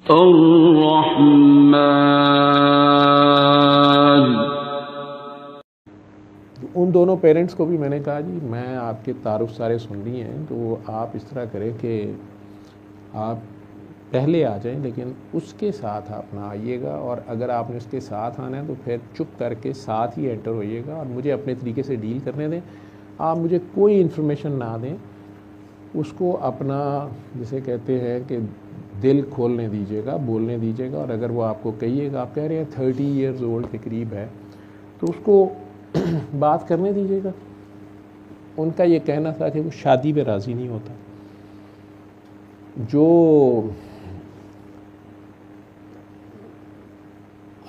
उन दोनों पेरेंट्स को भी मैंने कहा जी मैं आपके तारुफ सारे सुन रही हैं, तो आप इस तरह करें कि आप पहले आ जाएं, लेकिन उसके साथ आप ना आइएगा, और अगर आपने उसके साथ आना है तो फिर चुप करके साथ ही एंटर होइएगा और मुझे अपने तरीके से डील करने दें। आप मुझे कोई इन्फॉर्मेशन ना दें, उसको अपना जिसे कहते हैं कि दिल खोलने दीजिएगा, बोलने दीजिएगा। और अगर वो आपको कहिएगा, आप कह रहे हैं 30 ईयर्स ओल्ड के करीब है, तो उसको बात करने दीजिएगा। उनका ये कहना था कि वो शादी पे राज़ी नहीं होता। जो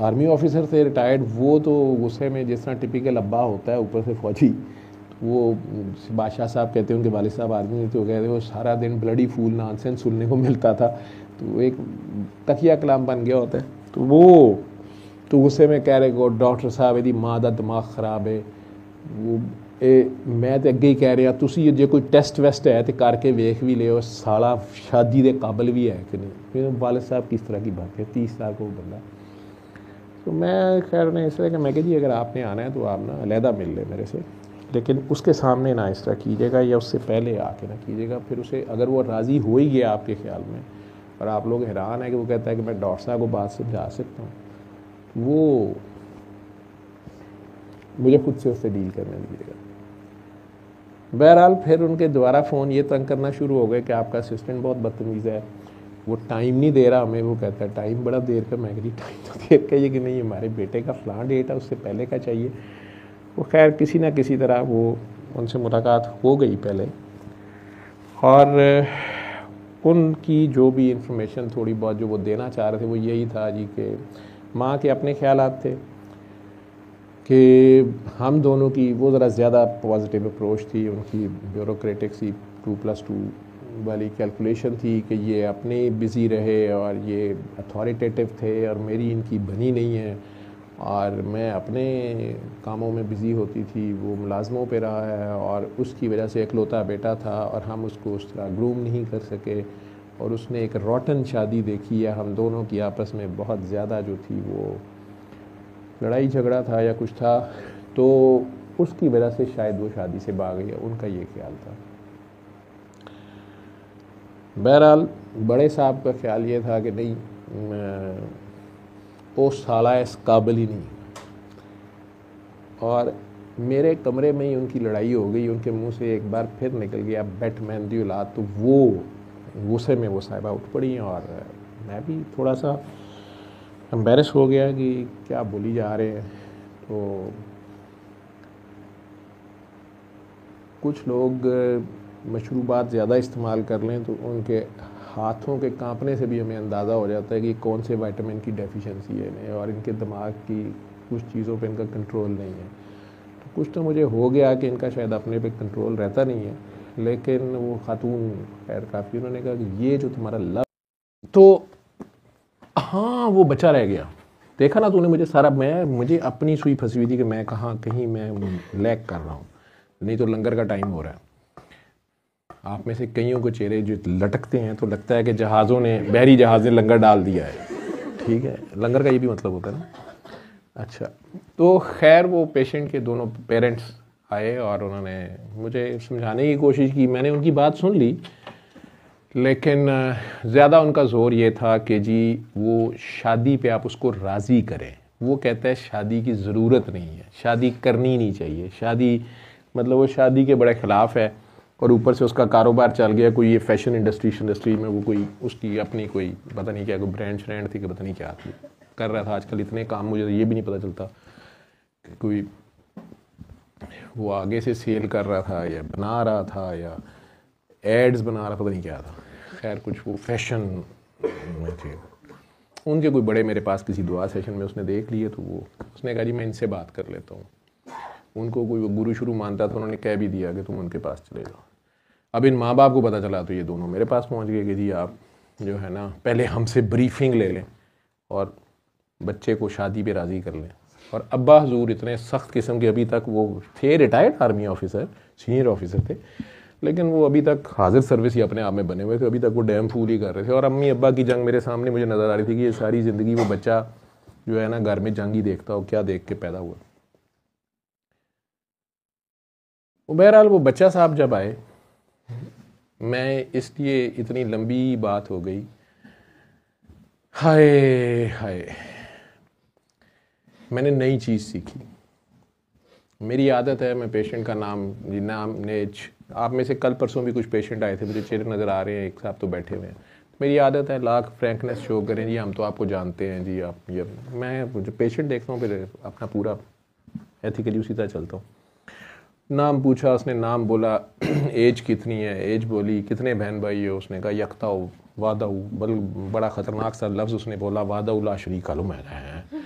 आर्मी ऑफिसर थे रिटायर्ड, वो तो गुस्से में जिस तरह टिपिकल अब्बा होता है, ऊपर से फौजी, तो वो बादशाह साहब कहते हैं, उनके वालिद साहब आर्मी में थे, वो कहते हैं वो सारा दिन ब्लडी फूल नॉनसेंस सुनने को मिलता था, तो एक तकिया कलाम बन गया होता है। तो वो तो गुस्से में कह रहे को डॉक्टर साहब यदि माँ का दिमाग खराब है, वो मैं तो अगे ही कह रहा तुसी जे कोई टेस्ट वेस्ट है तो करके वेख भी लियो, साला शादी के काबिल भी है कि नहीं। फिर वालिद साहब किस तरह की बात है, 30 साल को बंदा। तो मैं खैर ने इस तरह कि मैं कह जी अगर आपने आना है तो आप ना अलहदा मिल ले मेरे से, लेकिन उसके सामने ना इस तरह कीजिएगा या उससे पहले आके ना कीजिएगा। फिर उसे अगर वो राज़ी हो ही गया आपके ख्याल में, और आप लोग हैरान है कि वो कहता है कि मैं डॉक्टर साहब को बात समझा सकता हूँ, वो मुझे खुद से उससे डील करने दीजिएगा। बहरहाल फिर उनके दोबारा फ़ोन ये तंग करना शुरू हो गए कि आपका असिस्टेंट बहुत बदतमीज़ है, वो टाइम नहीं दे रहा हमें। वो कहता है टाइम बड़ा देर का। मैं कही टाइम तो देर का ही कि नहीं, हमारे बेटे का फ़लाँ डेट है, उससे पहले का चाहिए। वो खैर किसी ना किसी तरह वो उनसे मुलाकात हो गई पहले, और उनकी जो भी इंफॉर्मेशन थोड़ी बहुत जो वो देना चाह रहे थे वो यही था जी कि माँ के अपने ख्यालात थे कि हम दोनों की, वो ज़रा ज़्यादा पॉजिटिव अप्रोच थी उनकी, ब्यूरोक्रेटिक सी 2+2 वाली कैलकुलेशन थी कि ये अपने बिज़ी रहे और ये अथॉरिटेटिव थे और मेरी इनकी बनी नहीं है, और मैं अपने कामों में बिज़ी होती थी, वो मुलाजमों पे रहा है और उसकी वजह से इकलौता बेटा था और हम उसको उस तरह ग्रूम नहीं कर सके, और उसने एक रॉटन शादी देखी है। हम दोनों की आपस में बहुत ज़्यादा जो थी वो लड़ाई झगड़ा था या कुछ था, तो उसकी वजह से शायद वो शादी से भाग गया, उनका ये ख्याल था। बहरहाल बड़े साहब का ख्याल ये था कि नहीं, वो साला इस काबिल ही नहीं। और मेरे कमरे में ही उनकी लड़ाई हो गई, उनके मुंह से एक बार फिर निकल गया बैटमैन दी औलाद। तो वो गुस्से में वो साहिबा उठ पड़ी, और मैं भी थोड़ा सा एम्बेरस हो गया कि क्या बोली जा रहे हैं। तो कुछ लोग मशरूबात ज़्यादा इस्तेमाल कर लें तो उनके हाथों के कांपने से भी हमें अंदाज़ा हो जाता है कि कौन से विटामिन की डेफिशिएंसी है इन्हें, और इनके दिमाग की कुछ चीज़ों पे इनका कंट्रोल नहीं है। तो कुछ तो मुझे हो गया कि इनका शायद अपने पे कंट्रोल रहता नहीं है। लेकिन वो खातून खैर काफ़ी, उन्होंने कहा कि ये जो तुम्हारा लव, तो हाँ वो बचा रह गया। देखा ना तूने, मुझे सारा, मुझे अपनी सुई फंसी हुई थी कि मैं कहाँ कहीं मैं लैग कर रहा हूँ, नहीं तो लंगर का टाइम हो रहा है। आप में से कईयों को चेहरे जो लटकते हैं तो लगता है कि जहाज़ों ने, बहरी जहाज़ ने लंगर डाल दिया है। ठीक है, लंगर का ये भी मतलब होता है ना। अच्छा, तो खैर वो पेशेंट के दोनों पेरेंट्स आए और उन्होंने मुझे समझाने की कोशिश की। मैंने उनकी बात सुन ली, लेकिन ज़्यादा उनका ज़ोर ये था कि जी वो शादी पे आप उसको राज़ी करें। वो कहता है शादी की ज़रूरत नहीं है, शादी करनी नहीं चाहिए, शादी मतलब वो शादी के बड़े ख़िलाफ़ है। और ऊपर से उसका कारोबार चल गया, कोई ये फैशन इंडस्ट्री में वो कोई उसकी अपनी कोई पता नहीं क्या, कोई ब्रांड थी कि पता नहीं क्या थी, कर रहा था। आजकल इतने काम मुझे ये भी नहीं पता चलता कि कोई वो आगे से सेल कर रहा था या बना रहा था या एड्स बना रहा, पता नहीं क्या था। खैर कुछ वो फैशन में थे उनके कोई बड़े, मेरे पास किसी दुआ सेशन में उसने देख लिए, तो वो उसने कहा जी मैं इनसे बात कर लेता हूँ। उनको कोई गुरु शुरू मानता था, उन्होंने कह भी दिया कि तुम उनके पास चले जाओ। अब इन माँ बाप को पता चला तो ये दोनों मेरे पास पहुँच गए कि जी आप जो है ना पहले हमसे ब्रीफिंग ले लें और बच्चे को शादी पे राज़ी कर लें। और अब्बा हजूर इतने सख्त किस्म के, अभी तक वो थे retired army officer, senior officer थे, लेकिन वो अभी तक हाजिर सर्विस ही अपने आप में बने हुए थे, अभी तक वो डैम फूल ही कर रहे थे। और अम्मी अब्बा की जंग मेरे सामने मुझे नज़र आ रही थी कि ये सारी ज़िंदगी वो बच्चा जो है ना घर में जंग ही देखता हो, क्या देख के पैदा हुआ। बहरहाल वो बच्चा साहब जब आए, मैं इसलिए इतनी लंबी बात हो गई, हाय हाय, मैंने नई चीज़ सीखी। मेरी आदत है, मैं पेशेंट का नाम नेज, आप में से कल परसों भी कुछ पेशेंट आए थे, मुझे चेहरे नज़र आ रहे हैं, एक साहब तो बैठे हुए हैं। मेरी आदत है लाख फ्रैंकनेस शो करें जी, हम तो आपको जानते हैं जी, आप ये, मैं जो पेशेंट देखता हूँ फिर अपना पूरा एथिकली उसी तरह चलता हूँ। नाम पूछा, उसने नाम बोला, एज कितनी है, एज बोली, कितने बहन भाई हो, उसने कहा यकता हो वादा हो, बड़ा ख़तरनाक सा लफ्ज़ उसने बोला, वादा उला शरीक आलो। मैंने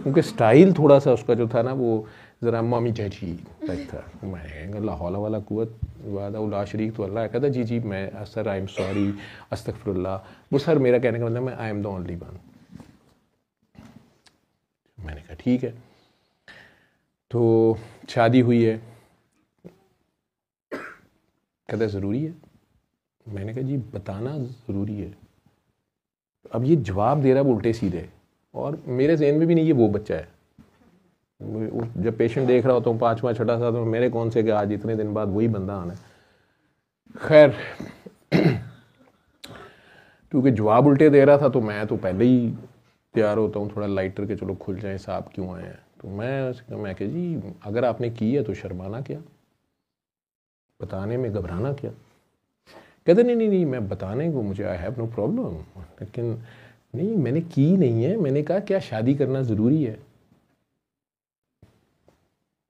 क्योंकि स्टाइल थोड़ा सा उसका जो था ना वो ज़रा मामी चाची टाइप था। मैंने ला हौला वाला कुव्वत वादा उला शरीक तो अल्लाह कहता जी जी मैं सर आई एम सॉरी अस्तगफिरुल्लाह। वो सर मेरा कहने का मतलब मैं I am the only one. मैंने कहा ठीक है। तो शादी हुई है, कहता ज़रूरी है। मैंने कहा जी बताना ज़रूरी है। अब ये जवाब दे रहा है वो उल्टे सीधे, और मेरे ज़हन में भी नहीं ये वो बच्चा है। जब पेशेंट देख रहा होता हूँ 5वां 6वां साल, तो मेरे कौन से कि आज इतने दिन बाद वही बंदा आना है। खैर क्योंकि जवाब उल्टे दे रहा था तो मैं तो पहले ही तैयार होता हूँ थोड़ा लाइटर के, चलो खुल जाए साहब क्यों आए हैं। तो मैं कह जी अगर आपने की है तो शर्माना क्या, बताने में घबराना क्या। कहते नहीं नहीं नहीं मैं बताने को मुझे आई हैव नो प्रॉब्लम, लेकिन नहीं मैंने की नहीं है। मैंने कहा क्या शादी करना ज़रूरी है।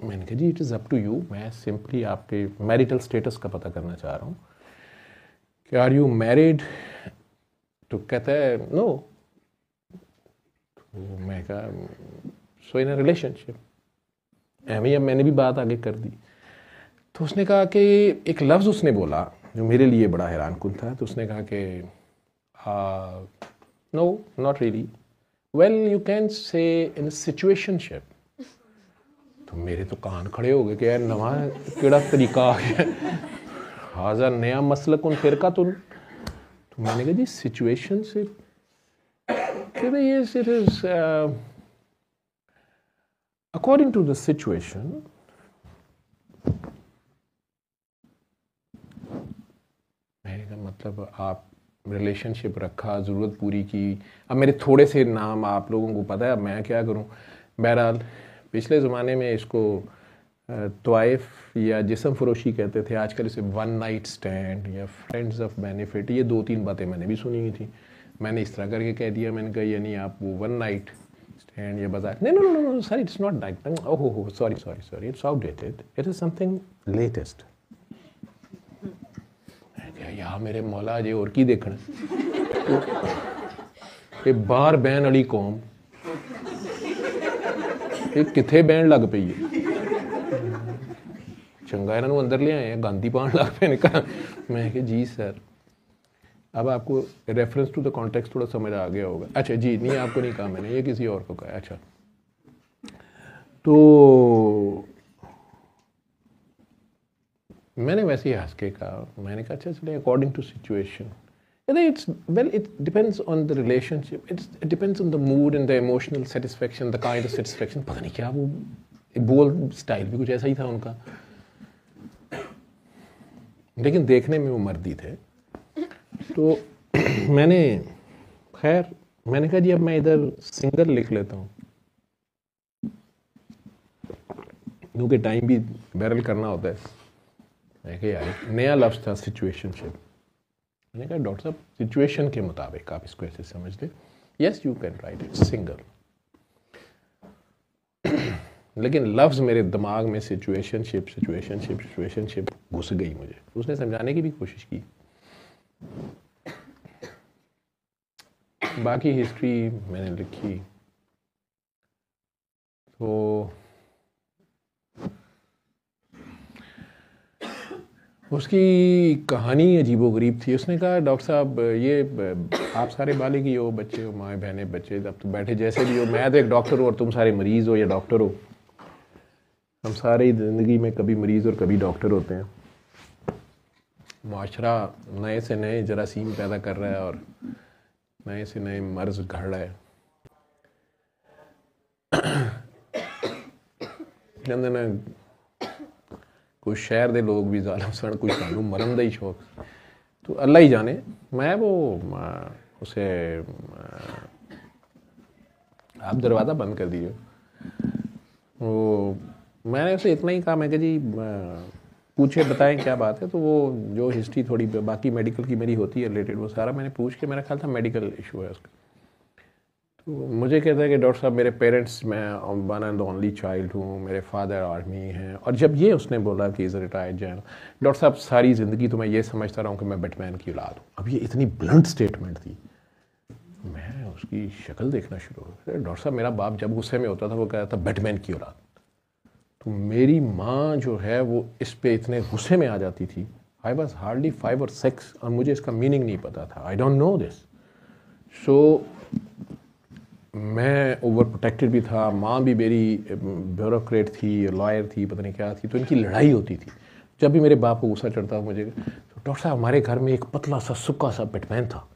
मैंने कहा जी it is up to you, मैं सिंपली आपके मैरिटल स्टेटस का पता करना चाह रहा हूँ कि आर यू मैरिड। तो कहता है नो। तो मैं कहा सो इन अ रिलेशनशिप। अब मैंने भी बात आगे कर दी। तो उसने कहा कि एक लफ्ज़ उसने बोला जो मेरे लिए बड़ा हैरान कुन था। तो उसने कहा कि no not really, well you can say in situationship. तो मेरे तो कान खड़े हो गए कि यार नवा केड़ा तरीका आ गया, हाजा नया मसलक उन फिरका तो मैंने कहा जी सिचुएशन से कहते ये is according to the situation. मैंने कहा मतलब आप रिलेशनशिप रखा, ज़रूरत पूरी की। अब मेरे थोड़े से नाम आप लोगों को पता है, अब मैं क्या करूं। बहरहाल पिछले ज़माने में इसको तवाइफ या जिस्म फरोशी कहते थे, आजकल इसे वन नाइट स्टैंड या फ्रेंड्स ऑफ बेनिफिट, ये 2-3 बातें मैंने भी सुनी हुई थी। मैंने इस तरह करके कह दिया, मैंने कहा यानी आप वो वन नाइट स्टैंड या बाजार, नहीं no no no sorry it's not night, ओहो हो sorry sorry sorry it's outdated, it is something latest. यार मेरे मौला अजे और की देखना ये बाहर बहन वाली कौम ये किथे बहन लग पई है। चंगा इन्हों अंदर ले आए हैं, गांधी पान लग पे। कहा मैं कि जी सर, अब आपको रेफरेंस टू द कॉन्टेक्स्ट थोड़ा समझ आ गया होगा। अच्छा जी नहीं आपको नहीं कहा मैंने, ये किसी और को कहा। अच्छा तो मैंने वैसे ही हंस के कहा, मैंने कहा अच्छा चलिए according to situation. It's well, it depends on the relationship. It depends on the mood and the emotional satisfaction, the kind of satisfaction. पता नहीं क्या वो बोल स्टाइल भी कुछ ऐसा ही था उनका, लेकिन देखने में वो मर्दी थे। तो मैंने खैर मैंने कहा जी अब मैं इधर सिंगल लिख लेता हूँ, क्योंकि टाइम भी बैरल करना होता है। मैं कहा यार नया लफ्ज़ था सिचुएशनशिप। मैंने कहा डॉक्टर साहब सिचुएशन के मुताबिक आप इसको ऐसे समझ लें, yes you can write it single. लेकिन लफ्ज़ मेरे दिमाग में सिचुएशनशिप सिचुएशनशिप सिचुएशनशिप घुस गई मुझे। उसने समझाने की भी कोशिश की, बाकी हिस्ट्री मैंने लिखी। तो उसकी कहानी अजीबोगरीब थी। उसने कहा डॉक्टर साहब ये आप सारे बालिग ही हो, बच्चे हो, माएँ बहनें बच्चे, अब तो बैठे जैसे भी हो, मैं तो एक डॉक्टर हूँ और तुम सारे मरीज़ हो या डॉक्टर हो। हम सारे ही ज़िंदगी में कभी मरीज़ और कभी डॉक्टर होते हैं। माशरा नए से नए जरासीम पैदा कर रहा है और नए से नए मर्ज घड़ रहा है। कहते ना कुछ शहर दे लोग भी जालिम सन, कुछ सानू मरन का ही शौक, तो अल्लाह ही जाने। मैं वो उसे आप दरवाज़ा बंद कर दीजिए। वो मैंने उसे इतना ही कहा, मैं कि जी पूछे बताएं क्या बात है। तो वो जो हिस्ट्री थोड़ी बाकी मेडिकल की मेरी होती है रिलेटेड, वो सारा मैंने पूछ के, मेरा ख्याल था मेडिकल इशू है उसका। तो मुझे कहता है कि डॉक्टर साहब मेरे पेरेंट्स, मैं वन एंड ओनली चाइल्ड हूँ, मेरे फादर आर्मी हैं। और जब ये उसने बोला कि इज़ रिटायर्ड जनरल, डॉक्टर साहब सारी ज़िंदगी तो मैं ये समझता रहा हूँ कि मैं बैटमैन की औलाद हूँ। अब ये इतनी ब्लंट स्टेटमेंट थी, मैं उसकी शक्ल देखना शुरू हो गया। डॉक्टर साहब मेरा बाप जब गुस्से में होता था वो कहता था बैटमैन की औलाद। तो मेरी माँ जो है वो इस पे इतने गुस्से में आ जाती थी। आई वॉज हार्डली 5 और 6 और मुझे इसका मीनिंग नहीं पता था। I don't know this. So मैं ओवर प्रोटेक्टेड भी था। माँ भी मेरी ब्यूरोक्रेट थी, लॉयर थी, पता नहीं क्या थी। तो इनकी लड़ाई होती थी। जब भी मेरे बाप को गुस्सा चढ़ता मुझे, तो डॉक्टर साहब हमारे घर में एक पतला सा सूखा सा बैटमैन था।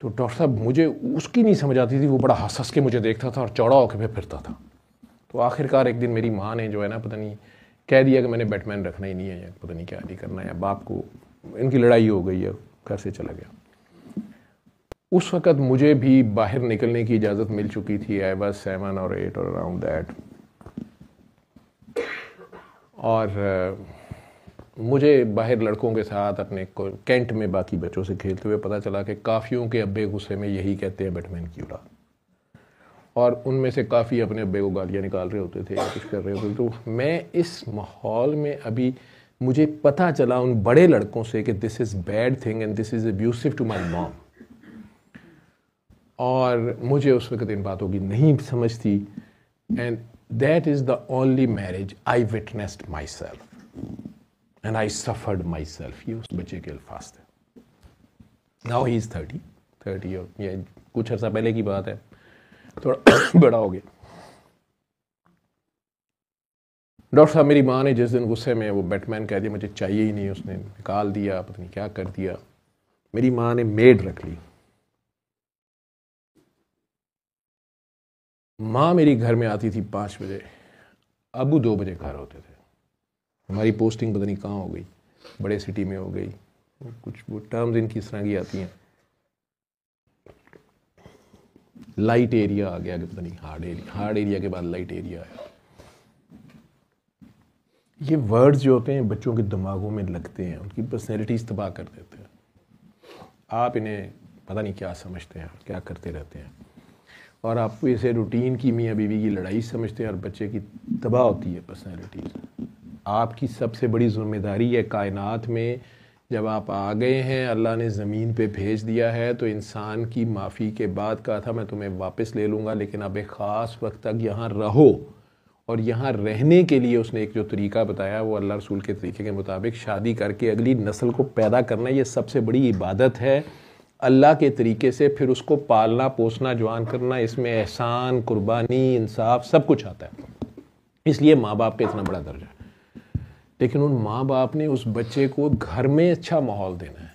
तो डॉक्टर साहब मुझे उसकी नहीं समझ आती थी, वो बड़ा हंस हंस के मुझे देखता था और चौड़ा होकर मैं फिरता था। तो आखिरकार एक दिन मेरी माँ ने जो है ना, पता नहीं कह दिया कि मैंने बैटमैन रखना ही नहीं है, या पता नहीं क्या नहीं करना है। बाप को इनकी लड़ाई हो गई है, घर से चला गया। उस वक़्त मुझे भी बाहर निकलने की इजाज़त मिल चुकी थी। आई वाज 7 और 8 और अराउंड दैट। और मुझे बाहर लड़कों के साथ अपने कैंट में बाकी बच्चों से खेलते हुए पता चला कि काफ़ियों के अब्बे गुस्से में यही कहते हैं बैटमैन की औलाद। और उनमें से काफ़ी अपने अब्बे को गालियाँ निकाल रहे होते थे या कुछ कर रहे होते थे। तो मैं इस माहौल में अभी मुझे पता चला उन बड़े लड़कों से कि this is bad thing and this is abusive to my mom. और मुझे उस वक्त इन बातों की नहीं समझ थी। And that is the only marriage I witnessed my self and I suffered my self. ये उस बच्चे के अल्फाज थे। नाउ ही इज़ 30 और ये कुछ अर्सा पहले की बात है, थोड़ा बड़ा हो गया। डॉक्टर साहब मेरी माँ ने जिस दिन गुस्से में वो बैटमैन कह दिया, मुझे चाहिए ही नहीं, उसने निकाल दिया, पता नहीं क्या कर दिया। मेरी माँ ने मेड रख ली। माँ मेरी घर में आती थी 5 बजे, अबू 2 बजे घर होते थे। हमारी पोस्टिंग पता नहीं कहाँ हो गई, बड़े सिटी में हो गई। कुछ वो टर्म्स इनकी इस तरह की आती हैं। लाइट एरिया आ गया कि पता नहीं हार्ड एरिया के बाद लाइट एरिया आया। ये वर्ड्स जो होते हैं बच्चों के दिमागों में लगते हैं, उनकी पर्सनैलिटीज़ तबाह कर देते हैं। आप इन्हें पता नहीं क्या समझते हैं, क्या करते रहते हैं, और आप इसे रूटीन की मियाँ बीवी की लड़ाई समझते हैं और बच्चे की तबाह होती है पर्सनैलिटीज़। आपकी सबसे बड़ी जिम्मेदारी है कायनात में, जब आप आ गए हैं, अल्लाह ने ज़मीन पे भेज दिया है, तो इंसान की माफ़ी के बाद कहा था मैं तुम्हें वापस ले लूँगा, लेकिन अब एक ख़ास वक्त तक यहाँ रहो। और यहाँ रहने के लिए उसने एक जो तरीका बताया वो अल्लाह रसूल के तरीके के मुताबिक शादी करके अगली नस्ल को पैदा करना। ये सबसे बड़ी इबादत है अल्लाह के तरीके से। फिर उसको पालना पोसना जवान करना, इसमें एहसान, कुर्बानी, इंसाफ सब कुछ आता है। इसलिए माँ बाप का इतना बड़ा दर्जा है। लेकिन उन माँ बाप ने उस बच्चे को घर में अच्छा माहौल देना है,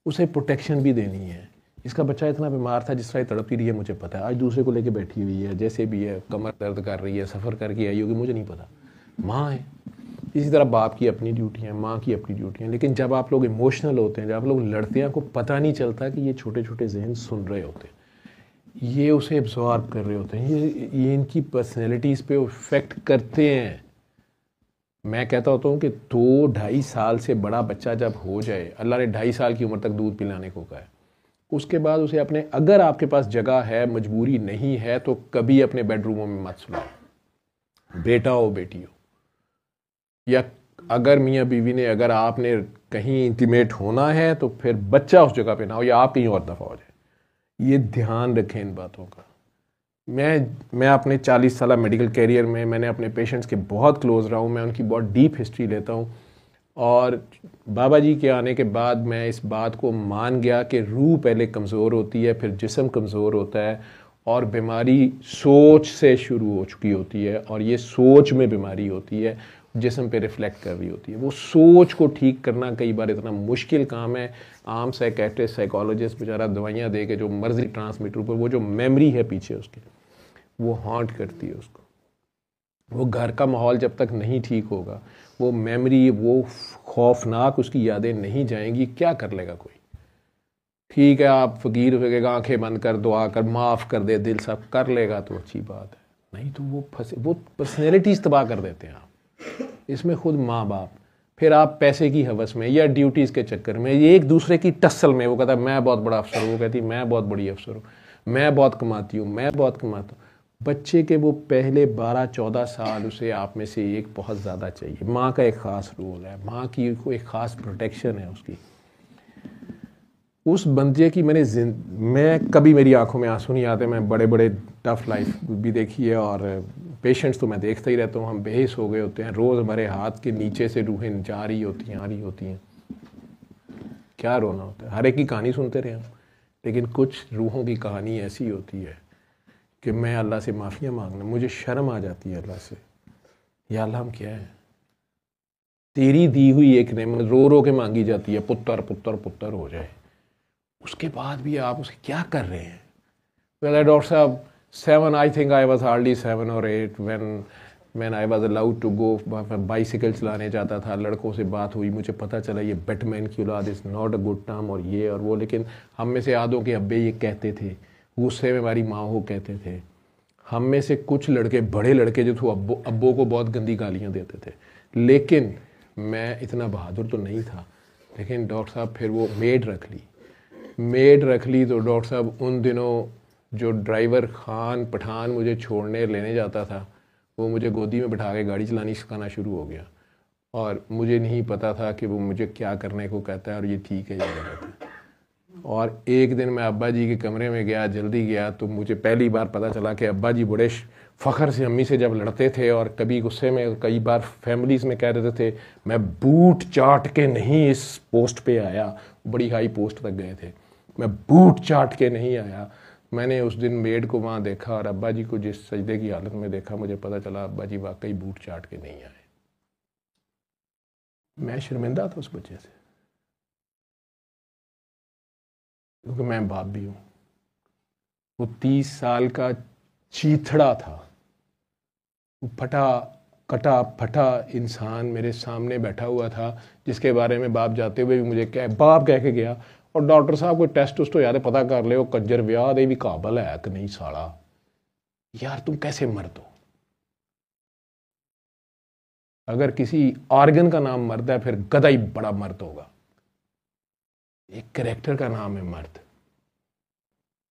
उसे प्रोटेक्शन भी देनी है। इसका बच्चा इतना बीमार था, जिस तरह तड़पती रही है मुझे पता है, आज दूसरे को लेके बैठी हुई है, जैसे भी है, कमर दर्द कर रही है, सफ़र करके आई होगी, मुझे नहीं पता, माँ है। इसी तरह बाप की अपनी ड्यूटियाँ, माँ की अपनी ड्यूटियाँ। लेकिन जब आप लोग इमोशनल होते हैं, जब आप लोग लड़ते हैं, आपको पता नहीं चलता कि ये छोटे छोटे जहन सुन रहे होते हैं, ये उसे एब्जॉर्ब कर रहे होते हैं, ये इनकी पर्सनैलिटीज़ पे इफेक्ट करते हैं। मैं कहता होता हूँ कि 2-2.5 साल से बड़ा बच्चा जब हो जाए, अल्लाह ने 2.5 साल की उम्र तक दूध पिलाने को कहा है, उसके बाद उसे अपने, अगर आपके पास जगह है, मजबूरी नहीं है, तो कभी अपने बेडरूमों में मत सुलाओ, बेटा हो बेटी हो। या अगर मियाँ बीवी ने, अगर आपने कहीं इंटीमेट होना है तो फिर बच्चा उस जगह पे ना हो, या आप कहीं और दफ़ा हो जाए। ये ध्यान रखें इन बातों का। मैं अपने 40 साल मेडिकल कैरियर में मैंने अपने पेशेंट्स के बहुत क्लोज रहा हूँ, मैं उनकी बहुत डीप हिस्ट्री लेता हूँ। और बाबा जी के आने के बाद मैं इस बात को मान गया कि रूह पहले कमज़ोर होती है, फिर जिस्म कमज़ोर होता है, और बीमारी सोच से शुरू हो चुकी होती है, और ये सोच में बीमारी होती है। जिस्म पे रिफ्लेक्ट कर रही होती है। वो सोच को ठीक करना कई बार इतना मुश्किल काम है। आम साइकेट्रिस्ट साइकोलॉजिस्ट बेचारा दवाइयाँ दे के जो मर्जी ट्रांसमीटर पर, वो जो मेमोरी है पीछे उसके, वो हॉन्ट करती है उसको। वो घर का माहौल जब तक नहीं ठीक होगा, वो मेमोरी, वो खौफनाक उसकी यादें नहीं जाएंगी, क्या कर लेगा कोई। ठीक है, आप फकीर होगा, आंखें बंद कर, दुआ कर, माफ़ कर दे, दिल सब कर लेगा तो अच्छी बात है, नहीं तो वो फंसे, वो पर्सनैलिटीज़ तबाह कर देते हैं आप। इसमें खुद माँ बाप, फिर आप पैसे की हवस में या ड्यूटीज़ के चक्कर में, ये एक दूसरे की टस्सल में, वो कहता है मैं बहुत बड़ा अफसर हूँ, वो कहती मैं बहुत बड़ी अफसर हूँ, मैं बहुत कमाती हूँ, मैं बहुत कमाता हूँ। बच्चे के वो पहले 12-14 साल उसे आप में से एक बहुत ज़्यादा चाहिए। माँ का एक ख़ास रोल है, माँ की कोई ख़ास प्रोटेक्शन है उसकी। उस बंदे की मैं कभी मेरी आंखों में आंसू नहीं आते। मैं बड़े बड़े टफ लाइफ भी देखी है और पेशेंट्स तो मैं देखता ही रहता हूँ। हम बेहिस हो गए होते हैं, रोज़ हमारे हाथ के नीचे से रूहें जा रही होती हैं, आ रही होती हैं। क्या रोना होता है, हर एक की कहानी सुनते रहे हम, लेकिन कुछ रूहों की कहानी ऐसी होती है कि मैं अल्लाह से माफ़ियाँ मांगना, मुझे शर्म आ जाती है अल्लाह से। या अल्लाह हम क्या है, तेरी दी हुई एक नेमत रो रो के मांगी जाती है, पुत्र पुत्र पुत्र हो जाए, उसके बाद भी आप उसे क्या कर रहे हैं। वेल डॉक्टर साहब 7, I think I was hardly 7 or 8 when I was allowed to go. Bicycle चलाने जाता था, लड़कों से बात हुई, मुझे पता चला ये बैटमैन की औलाद is not a good term और ये और वो। लेकिन हम में से आधों के अब्बे ये कहते थे, गुस्से में हमारी माँ हो कहते थे। हम में से कुछ लड़के, बड़े लड़के जो थे, अब्बों को बहुत गंदी गालियाँ देते थे। लेकिन मैं इतना बहादुर तो नहीं था। लेकिन डॉक्टर साहब फिर वो मेड रख ली तो डॉक्टर साहब उन दिनों जो ड्राइवर खान पठान मुझे छोड़ने लेने जाता था, वो मुझे गोदी में बिठा के गाड़ी चलानी सिखाना शुरू हो गया। और मुझे नहीं पता था कि वो मुझे क्या करने को कहता है और ये ठीक है या गलत है। और एक दिन मैं अब्बा जी के कमरे में गया, जल्दी गया, तो मुझे पहली बार पता चला कि अब्बा जी बड़े फ़ख्र से अम्मी से जब लड़ते थे और कभी गुस्से में, कई बार फैमिलीज़ में कह देते थे मैं बूट चाट के नहीं इस पोस्ट पे आया, बड़ी हाई पोस्ट तक गए थे, मैं बूट चाट के नहीं आया। मैंने उस दिन मेड को वहाँ देखा और अब्बा जी को जिस सजदे की हालत में देखा, मुझे पता चला अब्बा जी वाकई बूट चाट के नहीं आए। मैं शर्मिंदा था उस बच्चे से, क्योंकि मैं बाप भी हूँ। वो 30 साल का चीथड़ा था, फटा कटा फटा इंसान मेरे सामने बैठा हुआ था, जिसके बारे में बाप जाते हुए भी मुझे बाप कह के गया, और डॉक्टर साहब कोई टेस्ट उस्ट हो यार पता कर ले, वो कंजर ब्याह दे भी काबल है कि नहीं साला। यार तुम कैसे मर्द हो? अगर किसी ऑर्गन का नाम मर्द है, फिर गधा ही बड़ा मर्द होगा। एक कैरेक्टर का नाम है मर्द,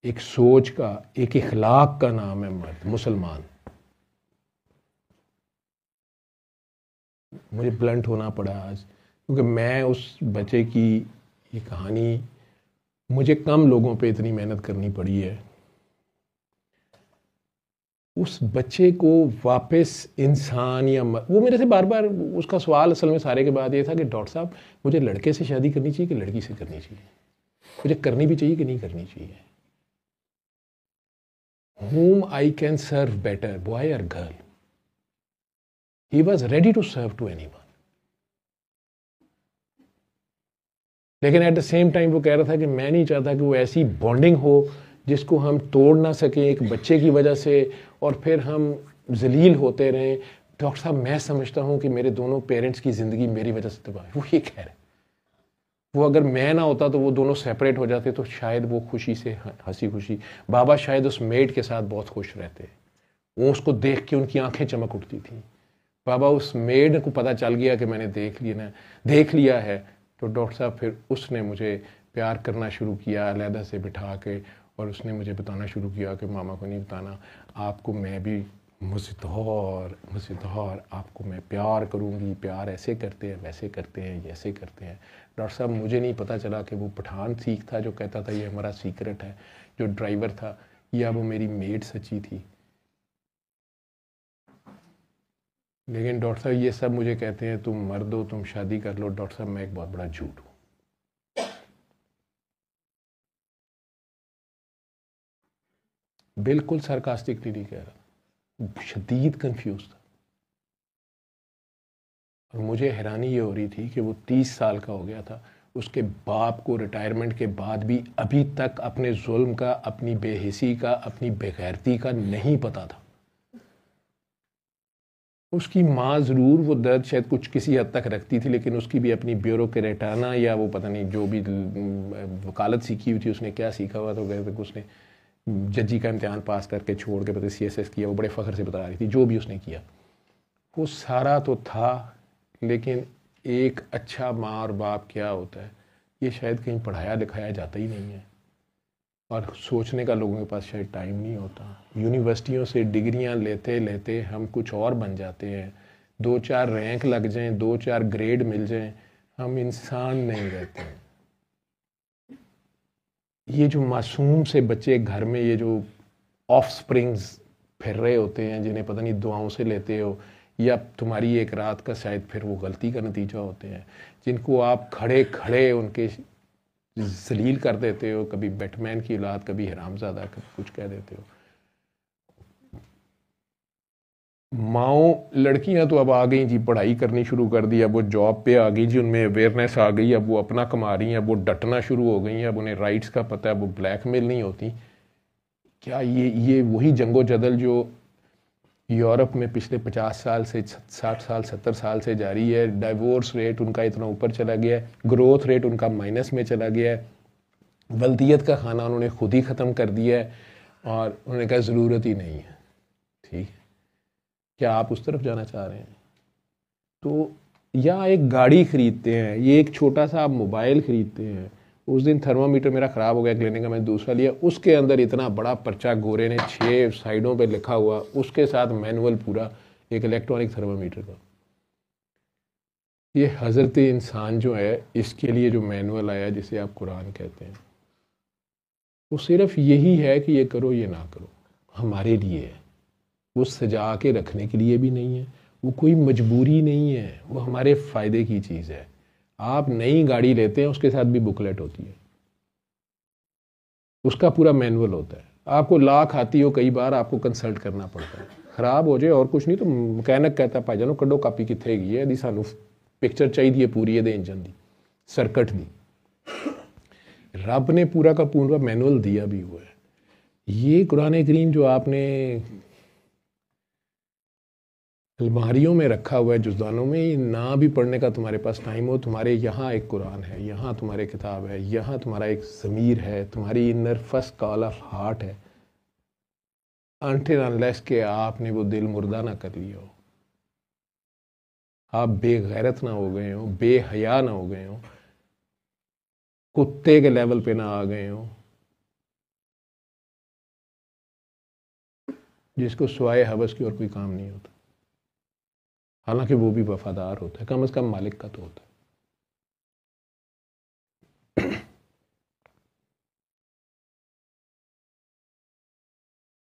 एक सोच का, एक इखलाक का नाम है मर्द, मुसलमान। मुझे ब्लंट होना पड़ा आज, क्योंकि मैं उस बच्चे की ये कहानी, मुझे कम लोगों पे इतनी मेहनत करनी पड़ी है। उस बच्चे को वापस इंसान या वो मेरे से बार बार उसका सवाल असल में सारे के बाद ये था कि डॉक्टर साहब मुझे लड़के से शादी करनी चाहिए कि लड़की से करनी चाहिए, मुझे करनी भी चाहिए कि नहीं करनी चाहिए, whom I can serve better, boy or girl? He was ready to serve to anyone. लेकिन एट द सेम टाइम वो कह रहा था कि मैं नहीं चाहता कि वो ऐसी बॉन्डिंग हो जिसको हम तोड़ ना सकें एक बच्चे की वजह से, और फिर हम जलील होते रहें। डॉक्टर साहब मैं समझता हूँ कि मेरे दोनों पेरेंट्स की ज़िंदगी मेरी वजह से तबाह है। वो ये कह रहे, वो अगर मैं ना होता तो वो दोनों सेपरेट हो जाते, तो शायद वो खुशी से हंसी खुशी, बाबा शायद उस मेड के साथ बहुत खुश रहते, वो उसको देख के उनकी आंखें चमक उठती थी। बाबा उस मेड को पता चल गया कि मैंने देख लिया है, तो डॉक्टर साहब फिर उसने मुझे प्यार करना शुरू किया अलहदा से बिठा के, और उसने मुझे बताना शुरू किया कि मामा को नहीं बताना, आपको मैं भी मुझदौर आपको मैं प्यार करूँगी, प्यार ऐसे करते हैं, वैसे करते हैं, ऐसे करते हैं। डॉक्टर साहब मुझे नहीं पता चला कि वो पठान सीख था जो कहता था ये हमारा सीक्रेट है, जो ड्राइवर था, या वो मेरी मेड सच्ची थी। लेकिन डॉक्टर साहब ये सब मुझे कहते हैं तुम मर्द हो, तुम शादी कर लो। डॉक्टर साहब मैं एक बहुत बड़ा झूठ हूँ। बिल्कुल सरकास्टिकली नहीं कह रहा, शदीद कंफ्यूज था। और मुझे हैरानी ये हो रही थी कि वो 30 साल का हो गया था, उसके बाप को रिटायरमेंट के बाद भी अभी तक अपने जुल्म का, अपनी बेहिसी का, अपनी बेगैरती का नहीं पता था। उसकी माँ ज़रूर वो दर्द शायद कुछ किसी हद तक रखती थी, लेकिन उसकी भी अपनी ब्यूरोक्रेटाना या वो पता नहीं जो भी वकालत सीखी हुई थी, उसने क्या सीखा हुआ तो कहते कि उसने जजी का इम्तिहान पास करके छोड़ के पता CSS किया, वो बड़े फ़ख्र से बता रही थी जो भी उसने किया वो सारा तो था। लेकिन एक अच्छा माँ और बाप क्या होता है ये शायद कहीं पढ़ाया लिखाया जाता ही नहीं है, और सोचने का लोगों के पास शायद टाइम नहीं होता। यूनिवर्सिटियों से डिग्रियां लेते लेते हम कुछ और बन जाते हैं, 2-4 रैंक लग जाएं, 2-4 ग्रेड मिल जाएं, हम इंसान नहीं रहते हैं। ये जो मासूम से बच्चे घर में, ये जो ऑफ स्प्रिंग्स फिर रहे होते हैं जिन्हें पता नहीं दुआओं से लेते हो या तुम्हारी एक रात का शायद फिर वो गलती का नतीजा होते हैं, जिनको आप खड़े खड़े उनके जलील कर देते हो, कभी बैटमैन की औलाद, कभी हरामजादा, कभी कुछ कह देते हो। माओ लड़कियां तो अब आ गई जी, पढ़ाई करनी शुरू कर दी, अब वो जॉब पे आ गई जी, उनमें अवेयरनेस आ गई, अब वो अपना कमा रही हैं, अब वो डटना शुरू हो गई हैं, अब उन्हें राइट्स का पता है, अब वो ब्लैकमेल नहीं होती। क्या ये वही जंगो जदल जो यूरोप में पिछले 50 साल से 60 साल 70 साल से जारी है? डाइवोर्स रेट उनका इतना ऊपर चला गया है, ग्रोथ रेट उनका माइनस में चला गया है, वल्दियत का खाना उन्होंने खुद ही ख़त्म कर दिया है और उन्होंने कहा ज़रूरत ही नहीं है। ठीक है, क्या आप उस तरफ जाना चाह रहे हैं? तो या एक गाड़ी ख़रीदते हैं, ये एक छोटा सा आप मोबाइल ख़रीदते हैं। उस दिन थर्मामीटर मेरा ख़राब हो गया लेने का, मैंने दूसरा लिया, उसके अंदर इतना बड़ा पर्चा गोरे ने 6 साइडों पे लिखा हुआ, उसके साथ मैनुअल पूरा, एक इलेक्ट्रॉनिक थर्मामीटर का। ये हज़रत इंसान जो है इसके लिए जो मैनुअल आया जिसे आप कुरान कहते हैं, वो सिर्फ यही है कि ये करो ये ना करो, हमारे लिए है। वो सजा के रखने के लिए भी नहीं है, वो कोई मजबूरी नहीं है, वो हमारे फ़ायदे की चीज़ है। आप नई गाड़ी लेते हैं उसके साथ भी बुकलेट होती है, उसका पूरा मैनुअल होता है। आपको लाख आती हो, कई बार आपको कंसल्ट करना पड़ता है, ख़राब हो जाए और कुछ नहीं तो मकैनिक कहता है भाईजानो कड्डो कापी कितने गई है, सानू पिक्चर चाहिए पूरी ये इंजन दी, सर्किट दी। रब ने पूरा का पूरा मैनुअल दिया भी हुआ है। ये कुरान करीम जो आपने अलमारियों में रखा हुआ है, जुज़दानों में, ये ना भी पढ़ने का तुम्हारे पास टाइम हो, तुम्हारे यहाँ एक कुरान है, यहाँ तुम्हारे किताब है, यहाँ तुम्हारा एक ज़मीर है, तुम्हारी inner first call of heart है, अनटिल अनलेस के आपने वो दिल मुर्दा ना कर लिया हो, आप बेगैरत ना हो गए हो, बेहया ना हो गए हो, कुत्ते के लेवल पे ना आ गए हो, जिसको स्वाए हवस की और कोई काम नहीं होता, हालांकि वो भी वफादार होता है, कम से कम मालिक का तो होता है।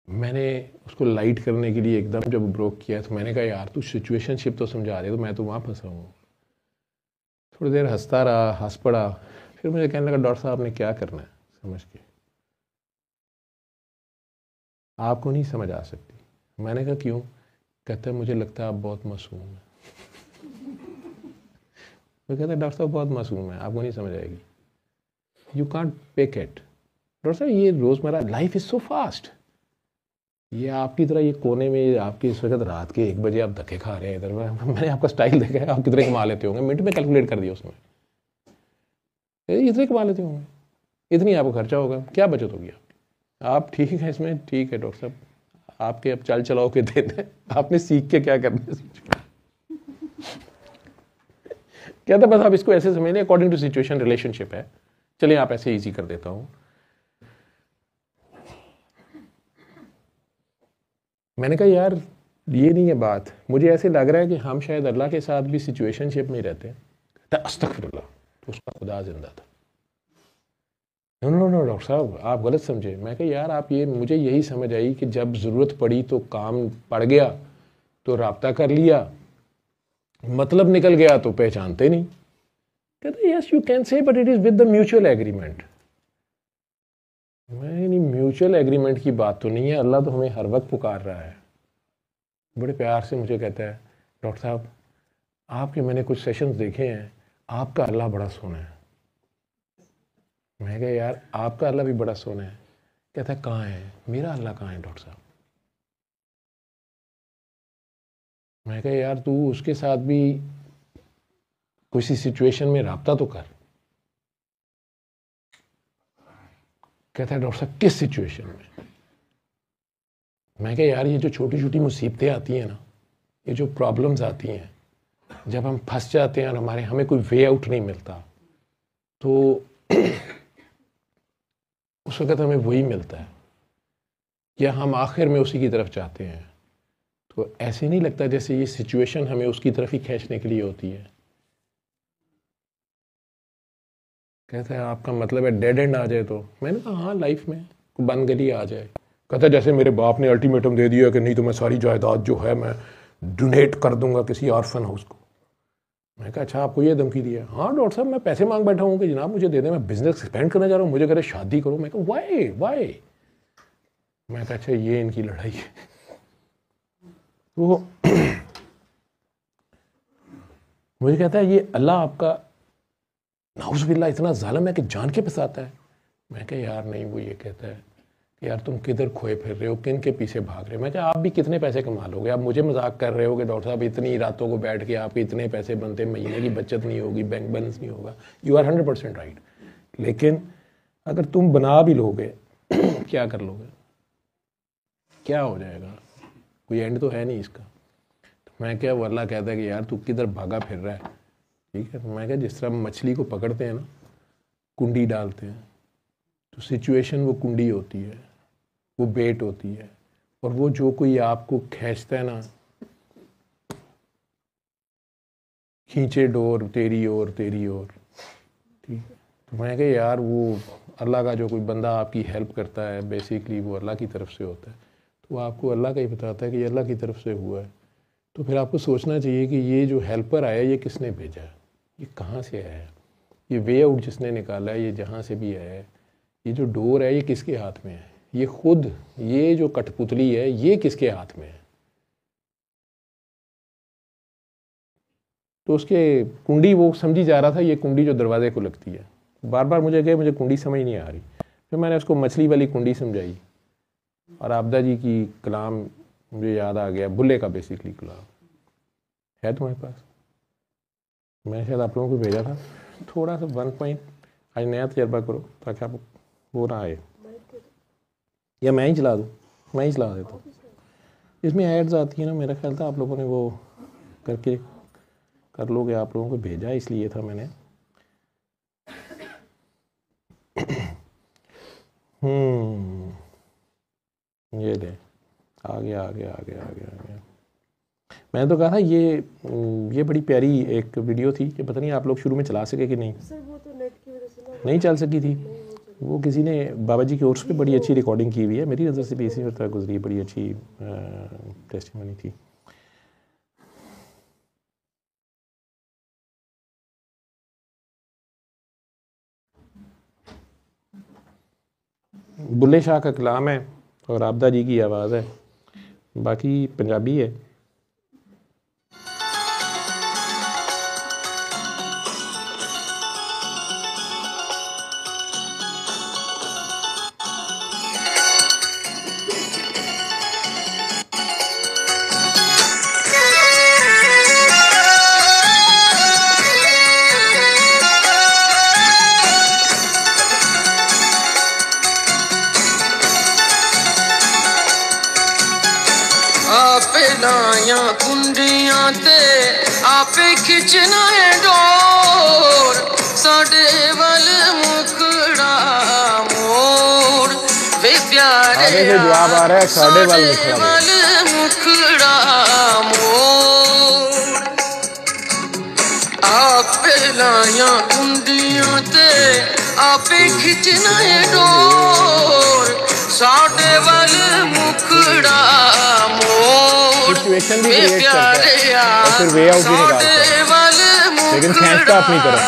मैंने उसको लाइट करने के लिए एकदम जब ब्रोक किया तो मैंने कहा यार तू सिचुएशनशिप तो समझा रहे, तो मैं तो वहाँ फंसा हूँ। थोड़ी देर हंसता रहा, हंस पड़ा, फिर मुझे कहने लगा डॉक्टर साहब आपने क्या करना है समझ के, आपको नहीं समझ आ सकती। मैंने कहा क्यों? कहता है मुझे लगता है आप बहुत मासूम हैं। मैं कहता है डॉक्टर साहब बहुत मासूम है, आपको नहीं समझ आएगी, you can't pick it. Doctor साहब ये रोज़मर्रा लाइफ इज़ सो फास्ट, ये आपकी तरह ये कोने में आपकी इस वक्त रात के 1 बजे आप धक्के खा रहे हैं इधर, मैंने आपका स्टाइल देखा है, आप कितने कमा लेते होंगे, मिनट में कैलकुलेट कर दिया उसने, इतने कमा लेते होंगे, इतनी आपको खर्चा होगा, क्या बचत होगी आपकी, आप ठीक है इसमें, ठीक है डॉक्टर साहब आपके अब चाल चलाओ के दिन है, आपने सीख के क्या करना है। कहता बस आप इसको ऐसे समझ लें अकॉर्डिंग टू सिचुएशन रिलेशनशिप है, चलिए आप ऐसे ईजी कर देता हूँ। मैंने कहा यार ये नहीं है बात, मुझे ऐसे लग रहा है कि हम शायद अल्लाह के साथ भी सिचुएशनशिप में रहते हैं। अस्तगफिरुल्लाह, तो उसका खुदा जिंदा था। नो नो डॉक्टर साहब आप गलत समझे। मैं कहा यार आप ये, मुझे यही समझ आई कि जब ज़रूरत पड़ी तो काम पड़ गया तो रब्ता कर लिया, मतलब निकल गया तो पहचानते नहीं। कहते यस यू कैन से but it is with the mutual agreement. मैं नहीं, म्यूचुअल एग्रीमेंट की बात तो नहीं है, अल्लाह तो हमें हर वक्त पुकार रहा है। बड़े प्यार से मुझे कहता है डॉक्टर साहब आपके मैंने कुछ सेशंस देखे हैं, आपका अल्लाह बड़ा सोना है। मैं कहा यार आपका अल्लाह भी बड़ा सोना है। कहता है कहाँ है? मेरा अल्लाह कहाँ है डॉक्टर साहब? मैं कहा यार तू उसके साथ भी किसी सिचुएशन में रब्ता तो कर। कहता है डॉक्टर साहब किस सिचुएशन में? मैं कहा यार ये जो छोटी छोटी मुसीबतें आती हैं ना, ये जो प्रॉब्लम्स आती हैं, जब हम फंस जाते हैं और हमें कोई वे आउट नहीं मिलता, तो उस वक़्त हमें वही मिलता है या हम आखिर में उसी की तरफ जाते हैं। तो ऐसे नहीं लगता जैसे ये सिचुएशन हमें उसकी तरफ ही खींचने के लिए होती है। कहता है आपका मतलब है डेड एंड आ जाए? तो मैंने कहा हाँ, लाइफ में बंद गली आ जाए। कहता है जैसे मेरे बाप ने अल्टीमेटम दे दिया कि नहीं तो मैं सारी जायदाद जो है मैं डोनेट कर दूंगा किसी ऑर्फन हाउस को। मैं कहा अच्छा आपको ये धमकी दिया? हाँ डॉक्टर साहब मैं पैसे मांग बैठा हूँ कि जनाब मुझे दे दें, मैं बिजनेस एक्सपेंड करने जा रहा हूँ, मुझे करे शादी करो। मैं कहा वाई? मैं कहा अच्छा ये इनकी लड़ाई है। तो मुझे कहता है ये अल्लाह आपका नाउज़ुबिल्लाह इतना जालिम है कि जान के फंसाता है। मैं कहा यार नहीं, वो ये कहता है कि यार तुम किधर खोए फिर रहे हो, किन के पीछे भाग रहे हो। मैं कहा आप भी कितने पैसे कमा लोगे? आप मुझे मजाक कर रहे हो कि डॉक्टर साहब इतनी रातों को बैठ के आपके इतने पैसे बनते, महीने की बचत नहीं होगी, बैंक बैलेंस नहीं होगा। यू आर 100% राइट, लेकिन अगर तुम बना भी लोगे क्या कर लोगे? क्या हो जाएगा? कोई एंड तो है नहीं इसका। तो मैं क्या, वो अल्लाह कहता है कि यार तू किधर भागा फिर रहा है, ठीक है। मैं क्या, जिस तरह मछली को पकड़ते हैं ना, कुंडी डालते हैं, तो सिचुएशन वो कुंडी होती है, वो बेट होती है, और वो जो कोई आपको खींचता है ना, खींचे डोर तेरी ओर, ठीक है। तो मैं कहा यार वो अल्लाह का जो कोई बंदा आपकी हेल्प करता है, बेसिकली वो अल्लाह की तरफ से होता है। तो आपको अल्लाह का ही बताता है कि ये अल्लाह की तरफ से हुआ है। तो फिर आपको सोचना चाहिए कि ये जो हेल्पर आया ये किसने भेजा है, ये कहाँ से आया है, ये वे आउट जिसने निकाला है, ये जहाँ से भी आया है, ये जो डोर है ये किसके हाथ में है, ये खुद ये जो कठपुतली है ये किसके हाथ में है। तो उसके कुंडी वो समझी जा रहा था ये कुंडी जो दरवाजे को लगती है। बार बार मुझे कहे मुझे कुंडी समझ नहीं आ रही। फिर मैंने उसको मछली वाली कुंडी समझाई, और आबदा जी की कलाम मुझे याद आ गया, बुल्ले का बेसिकली कलाम है तुम्हारे पास, मैंने शायद आप लोगों को भेजा था। थोड़ा सा 1 पॉइंट आज नया तजर्बा करो ताकि आप वो ना आए, या मैं ही चला दूँ, मैं ही चला देता हूँ। इसमें एड्स आती है ना, मेरा ख्याल था आप लोगों ने वो करके कर लोगे, आप लोगों को भेजा इसलिए था मैंने। ये ले, आ गया। मैंने तो कहा था ये बड़ी प्यारी एक वीडियो थी कि पता नहीं आप लोग शुरू में चला सके कि नहीं। सर वो तो नेट की वजह से नहीं चल सकी थी। वो किसी ने बाबा जी के कोर्स पे बड़ी अच्छी रिकॉर्डिंग की हुई है, मेरी नज़र से भी इसी तरह गुजरी, बड़ी अच्छी टेस्टिमनी थी। बुल्ले शाह का कलाम है और आबदा जी की आवाज़ है, बाकी पंजाबी है। लाया कुंडियां ते आपे खिंचना है डोर, साडे वल मुखड़ा मोड़ वे प्यारे जवाब आ रहा है, साडे वल मुखड़ा मोड़। आपे लाया कुंडियां ते आपे खिंचना है डोर, साडे वल मुखड़ा सिचुएशन भी क्रिएट करता है और फिर वे आउट भी निकालता है, लेकिन खींचता अपनी तरफ।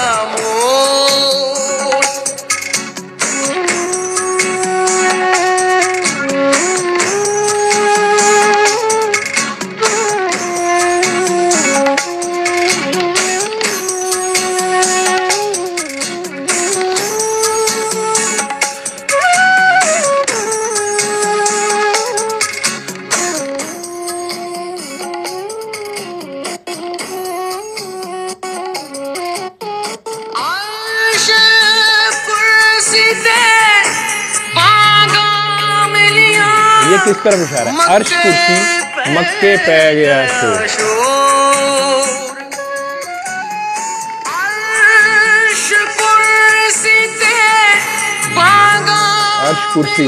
ये किस तरफ इशारा है? अर्श कुर्सी मक्के पै गया शोर। अर्श कुर्सी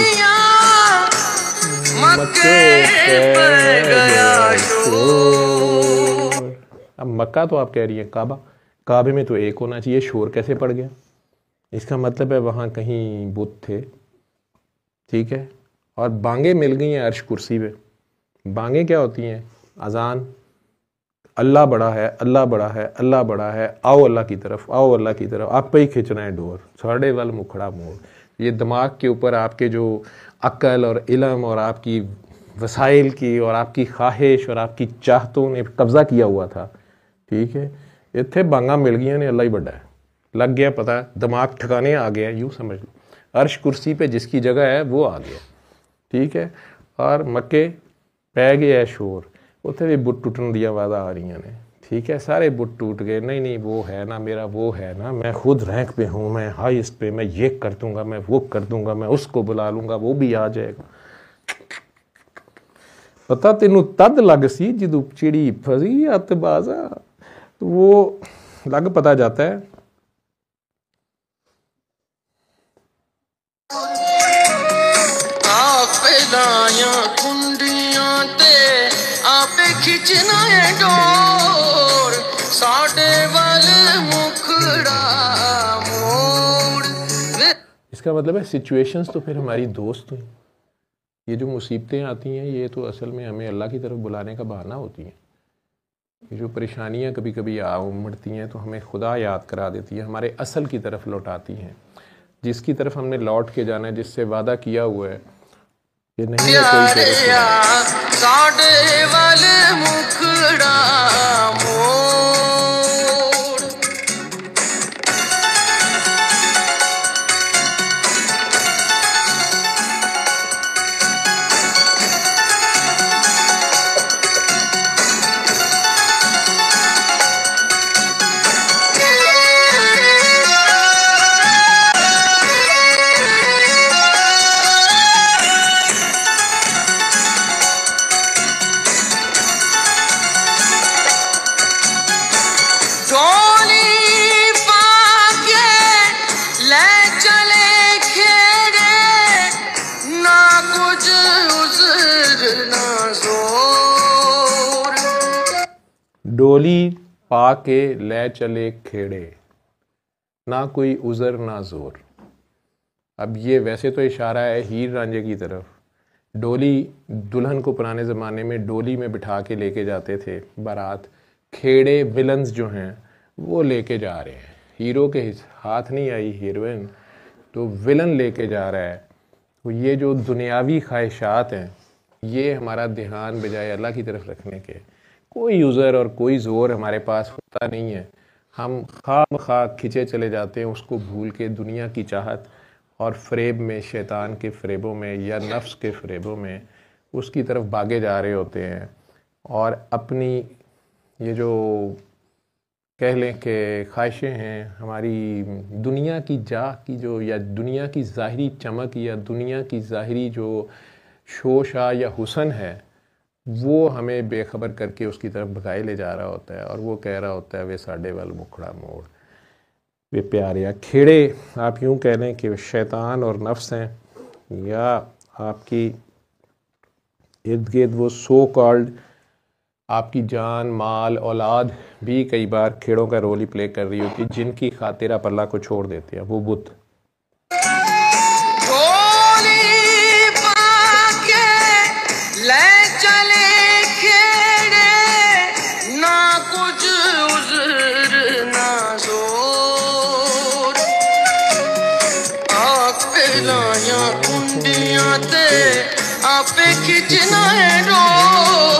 मक्के पै गया शोर। अब मक्का तो आप कह रही है काबा, काबे में तो एक होना चाहिए, शोर कैसे पड़ गया? इसका मतलब है वहाँ कहीं बुत थे, ठीक है। और बांगे मिल गई हैं अर्श कुर्सी पे। बांगे क्या होती हैं? अजान, अल्लाह बड़ा है, अल्लाह बड़ा है, अल्लाह बड़ा है, आओ अल्लाह की तरफ, आओ अल्लाह की तरफ, आप पे ही खींचना है डोर, साढ़े वाल मुखड़ा मोड़। ये दिमाग के ऊपर आपके जो अक्ल और इल्म और आपकी वसाइल की और आपकी ख्वाहिश और आपकी चाहतों ने कब्ज़ा किया हुआ था, ठीक है। इत्थे बांगा मिल गई ने, अल्लाह ही बड़ा है, लग गया पता, दिमाग ठिकाने आ गया, यूँ समझ लो। अर्श कुर्सी पे जिसकी जगह है वो आ गया, ठीक है। और मक्के पै गया है शोर, उत्थे भी बुत टुटन दी आवाज़ां आ रही ने, ठीक है। सारे बुत टूट गए, नहीं नहीं वो है ना मेरा, वो है ना, मैं खुद रैंक पे हूँ, मैं हाईएस्ट पे, मैं ये कर दूंगा, मैं वो कर दूंगा, मैं उसको बुला लूँगा, वो भी आ जाएगा। पता तेनू तद लग सी जदों चिड़ी फसी अत बाजा, तो वो लग पता जाता है। आपे खिंचना है डोर, साडे वाल मुखड़ा मोड़। इसका मतलब है सिचुएशंस तो फिर हमारी दोस्त हुई। ये जो मुसीबतें आती हैं ये तो असल में हमें अल्लाह की तरफ बुलाने का बहाना होती हैं। ये जो परेशानियां कभी कभी आ उमड़ती हैं तो हमें खुदा याद करा देती है, हमारे असल की तरफ लौटाती हैं, जिसकी तरफ हमने लौट के जाना है, जिससे वादा किया हुआ है। ये नहीं है कोई साडे वाले मुखड़ा मोड़। डोली पा के ले चले खेड़े, ना कोई उज़र ना ज़ोर। अब ये वैसे तो इशारा है हीर रांझे की तरफ। डोली दुल्हन को पुराने ज़माने में डोली में बिठा के लेके जाते थे बारात। खेड़े विलन्स जो हैं वो लेके जा रहे हैं, हीरो के हाथ नहीं आई हीरोइन, तो विलन लेके जा रहा है। तो ये जो दुनियावी ख्वाहिशात हैं ये हमारा ध्यान बजाय अल्लाह की तरफ रखने के, कोई यूज़र और कोई ज़ोर हमारे पास होता नहीं है। हम खाम खिंचे चले जाते हैं उसको भूल के दुनिया की चाहत और फ़रेब में, शैतान के फ़रेबों में या नफ्स के फ़रेबों में उसकी तरफ भागे जा रहे होते हैं। और अपनी ये जो कह लें कि ख्वाहिशें हैं, हमारी दुनिया की जाह की जो, या दुनिया की ज़ाहिरी चमक, या दुनिया की ज़ाहिरी जो शोशा या हुसन है, वो हमें बेखबर करके उसकी तरफ भगाए ले जा रहा होता है। और वो कह रहा होता है वे साडे वाल मुखड़ा मोड़। वे प्यारे या खेड़े आप यूँ कह लें कि शैतान और नफ्स हैं, या आपकी इर्द गिर्द वो सो कॉल्ड आपकी जान, माल, औलाद भी कई बार खेड़ों का रोल ही प्ले कर रही होती है, जिनकी खातिर आप अल्लाह को छोड़ देते हैं, वो बुत।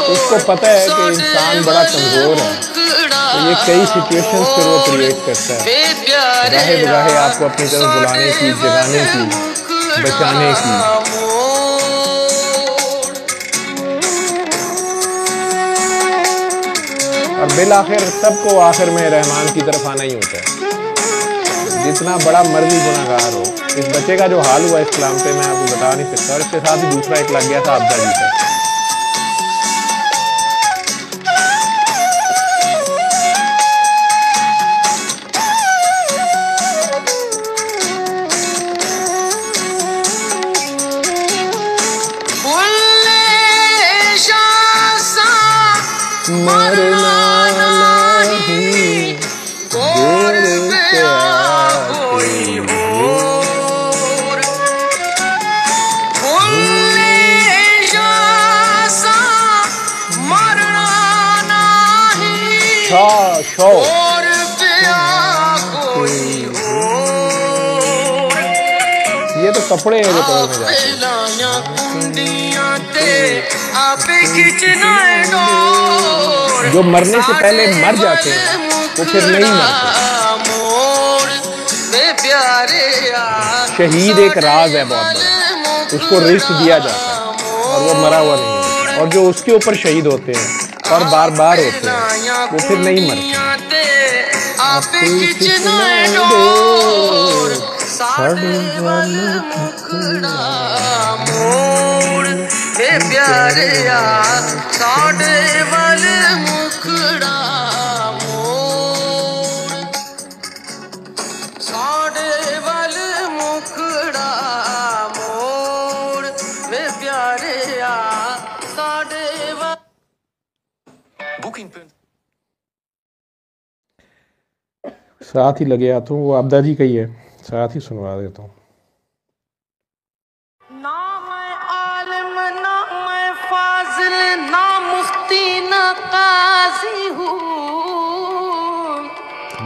उसको पता है कि इंसान बड़ा कमज़ोर है, तो ये कई सिचुएशंस फिर वो क्रिएट करता है, गाहे बगाहे आपको अपनी तरफ बुलाने की, जगाने की, बचाने की। और बिल आखिर सबको आखिर में रहमान की तरफ आना ही होता है। जितना बड़ा मर्जी गुनाहगार हो, इस बच्चे का जो हाल हुआ इस कलाम पे मैं आपको बता नहीं सकता। और इसके साथ ही दूसरा एक लग गया था अब्दा जी का। मरना नहीं गोर पे कोई और, मरना नहीं गोर पे कोई और। ये तो कपड़े हैं जो कलर में जाते, जो मरने से पहले मर जाते हैं वो फिर नहीं मरते। शहीद एक राज है बहुत बड़ा, उसको रिस्क दिया जाता है और वो मरा हुआ नहीं होता। और जो उसके ऊपर शहीद होते हैं और बार बार होते हैं वो फिर नहीं मरते। प्यारे साडे वाल मुखड़ा मोड़, साडे वाल मुखड़ा मोड़ वे प्यारे साडे वाल। साथ ही लगे आता हूँ, वो अब्दा जी का ही है, साथ ही सुनवा देता हूँ।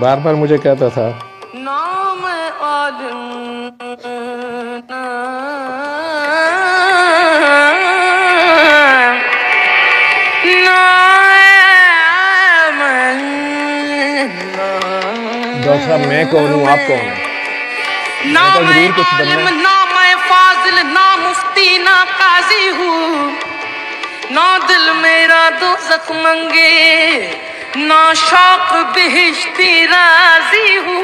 बार बार मुझे कहता था नाम आलिम डॉक्टर साहब मैं कौन हूँ, आप कौन है? ना मैं फाजिल ना मुफ्ती ना काजी हूँ, ना दिल मेरा दोज़ख मंगे ना शौक बिहिश्ती राजी हूँ,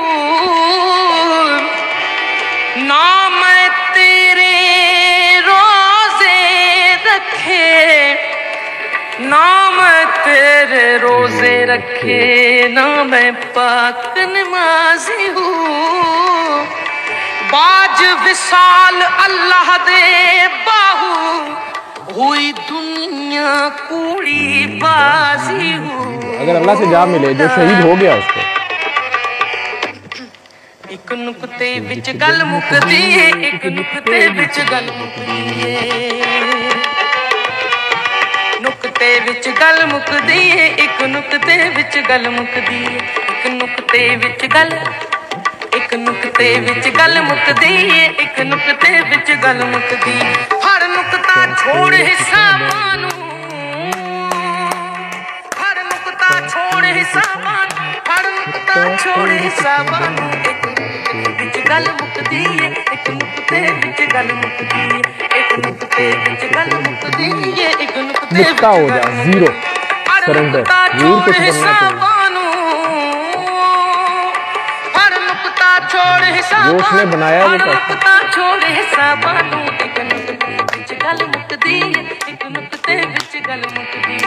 ना मैं तेरे रोजे रखे ना मैं तेरे रोजे रखे, ना मैं पाक नमाजी हूँ। बाज विसाल अल्लाह दे बाहू हुई दुनिया कूड़ी बाजी हूँ। अगर अल्लाह से जा मिले जो शहीद हो गया उसको। एक नुक्ते विच गल मुकदी है, एक नुक्ते विच गल मुकदी है, नुक्ते विच गल मुकदी है, एक नुक्ते विच गल मुकदी है, एक नुक्ते विच गल, एक नुक्ते विच गल मुकदी है, एक नुक्ते विच गल मुकदी। हर नुक्ता छोड़ हिसाबां नूं, हर नुक्ता छोड़ हिसाबां नूं, हर नुक्ता छोड़ हिसाबां नूं, एक नुक्ते विच गल मुकदी है, एक नुक्ते विच गल मुकदी है, एक नुक्ते विच गल मुकदी है, एक नुक्ते विच गल हो जा जीरो सरेंडर रूल कुछ बनना जो उसने बनाया वो करता छोड़ हिसाबां नूं, एक नुक्ते विच गल मुकदी है, एक नुक्ते विच गल मुकदी,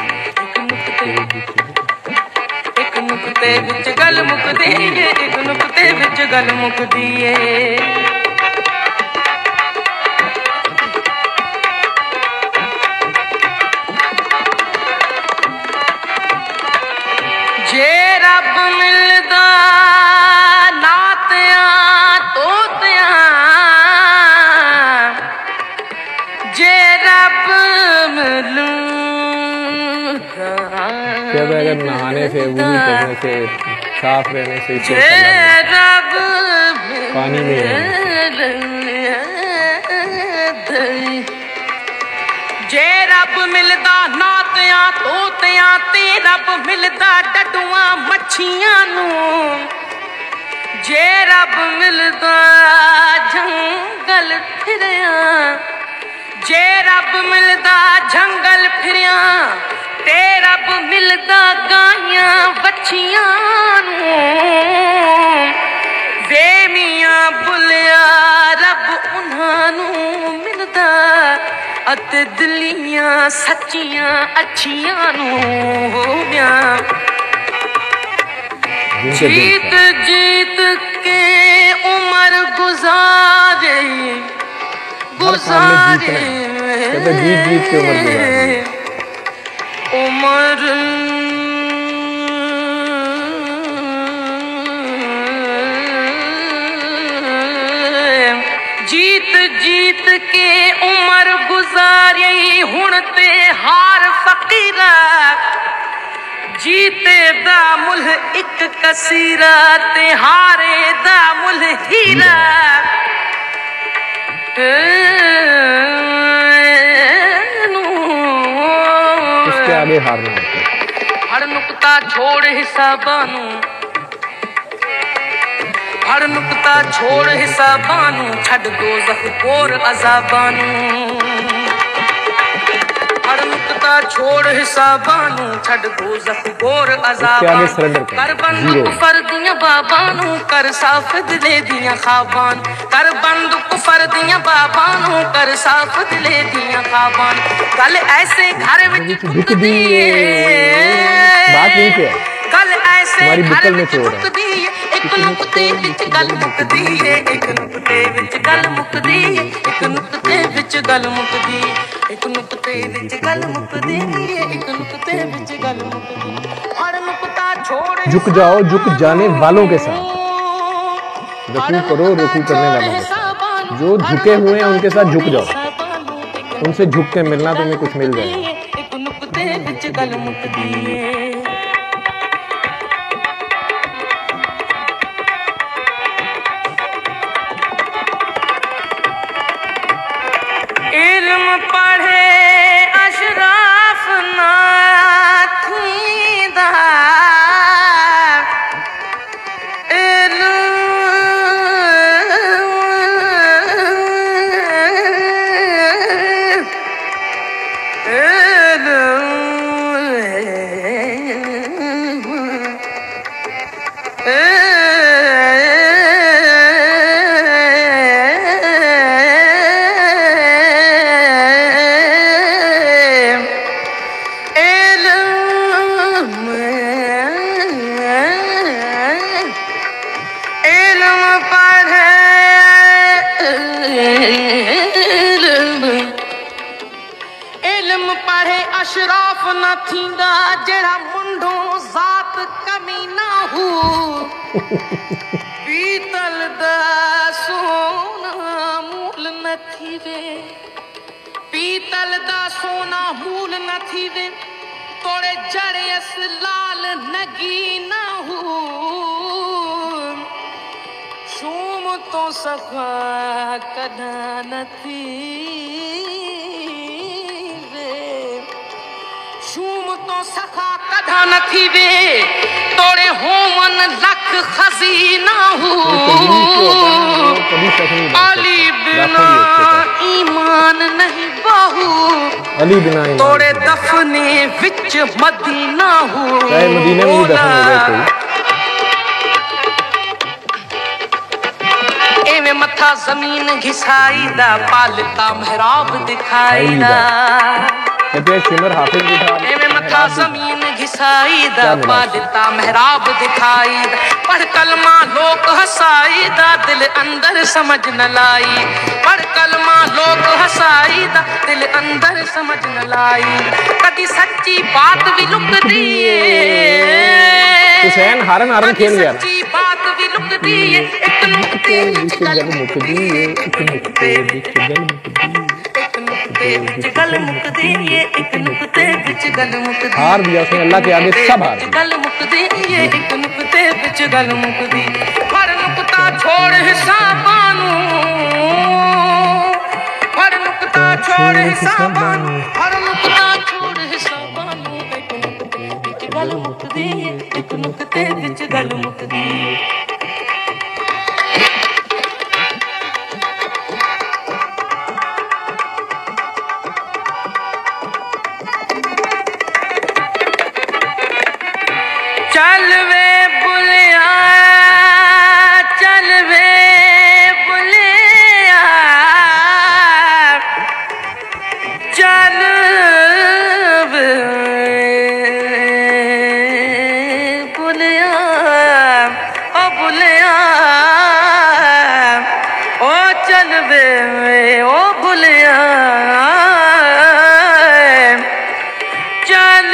एक नुक्ते विच गल मुकदी है, एक नुक्ते विच गल मुकदी है। जे रब मिलदा अगर नहाने से वुज़ू करने से साफ रहने से पानी में जे रब मिलदा नातियां तोतियां ते रब मिलदा डडुआं मच्छियां नूं, जे रब मिलदा जंगल फिरियां, जे रब मिलदा जंगल फिरियां ते रब मिलदा गाइयां बच्चियां नूं, ਵੇ ਮੀਆਂ ਬੁਲਿਆ ਰੱਬ ਉਹਨਾਂ ਨੂੰ ਮਿਲਦਾ ਅਤੇ ਦਿਲੀਆਂ ਸੱਚੀਆਂ ਅੱਛੀਆਂ ਨੂੰ ਹੋ ਗਿਆ जीत जीत के उम्र गुजारे गुजारे जीत जीत के उम्र जीत जीत के उम्र गुजारे हुण ते हार फकीरा जीते दा मुल्ह एक कसीरा ते हारे दा मुल्ह हीरा इसके आगे हारना हर नुकता छोड़ हिसाबानू हर नुकता छोड़ हिसाबानू छड़ दोज़ख कोर अज़ाबानू हर नुकता छोड़ हिसाबानू छड़ दोज़ख कोर अज़ाबानू कर बंद कुफर दियां बाबानू कर साफ दिले दियां ख्वाबान कर बंद कुफर दियां बाबानू कर साफ दिले दियां ख्वाबान कल ऐसे घर विच मुकदी बात नहीं पे कल ऐसे घर विच मुकदी एक नुकते विच गल मुकदी है एक नुकते विच गल मुकदी एक नुकते विच गल मुकदी एक नुकते विच गल मुकदी एक नुकते विच गल मुकदी हर नुकता छोड़ झुक जाओ झुक जाने वालों के साथ रुकू करो रुकू करने वालों के साथ जो झुके हुए हैं उनके साथ झुक जाओ उनसे झुक के मिलना तुम्हें कुछ मिल जाएगा एक नुकते विच गल मुकदी इल्म पढ़े अशराफ ना थींदा इल्म पढ़े अशराफ न थींदा जेड़ा मुंडो जात कमी ना हो पीतल दा सोना मूल न थीवे पीतल दा सोना मूल न थीवे तोड़े जड़े अस लाल नगी ना हो शूम तो सफा कदा न थी शूम तो सखा कदा न थीवे तोड़े होवन लख खजीना हो अली बिना ईमान नहीं बाहू अली बिना तोड़े दफने विच मदीना हो मदीने में दफन हो गए एवे मथा जमीन घिसाई दा पालता महराब दिखाई दा शिमर हाफिज भी था एवे मथा जमीन घिसाई दा पालता महराब दिखाई दा पढ़ कलमा लोग हसाई दा दिल अंदर समझ न लाई पढ़ कलमा लोग हसाई दा दिल अंदर समझ न लाई कदी सच्ची बात भी लुकदी हुसैन हारन हारन खेल गया सच्ची बात भी लुकदी एक नुक्ते विच गल मुकदी एक नुक्ते विच गल मुकदी गल मुकदी एक नुकते विच गल मुकदी हार दिया उसने अल्लाह के आगे सब हार गल मुकदी एक नुकते विच गल मुकदी हर नुकता छोड़ हिसाबानू हर नुकता छोड़ हिसाबानू हर नुकता छोड़ हिसाबानू एक नुकते विच गल मुकदी एक नुकते विच गल मुकदी चल वे बुलिया चल चल वे बुलिया ओ बुलिया ओ चल वे ओ बुलिया चल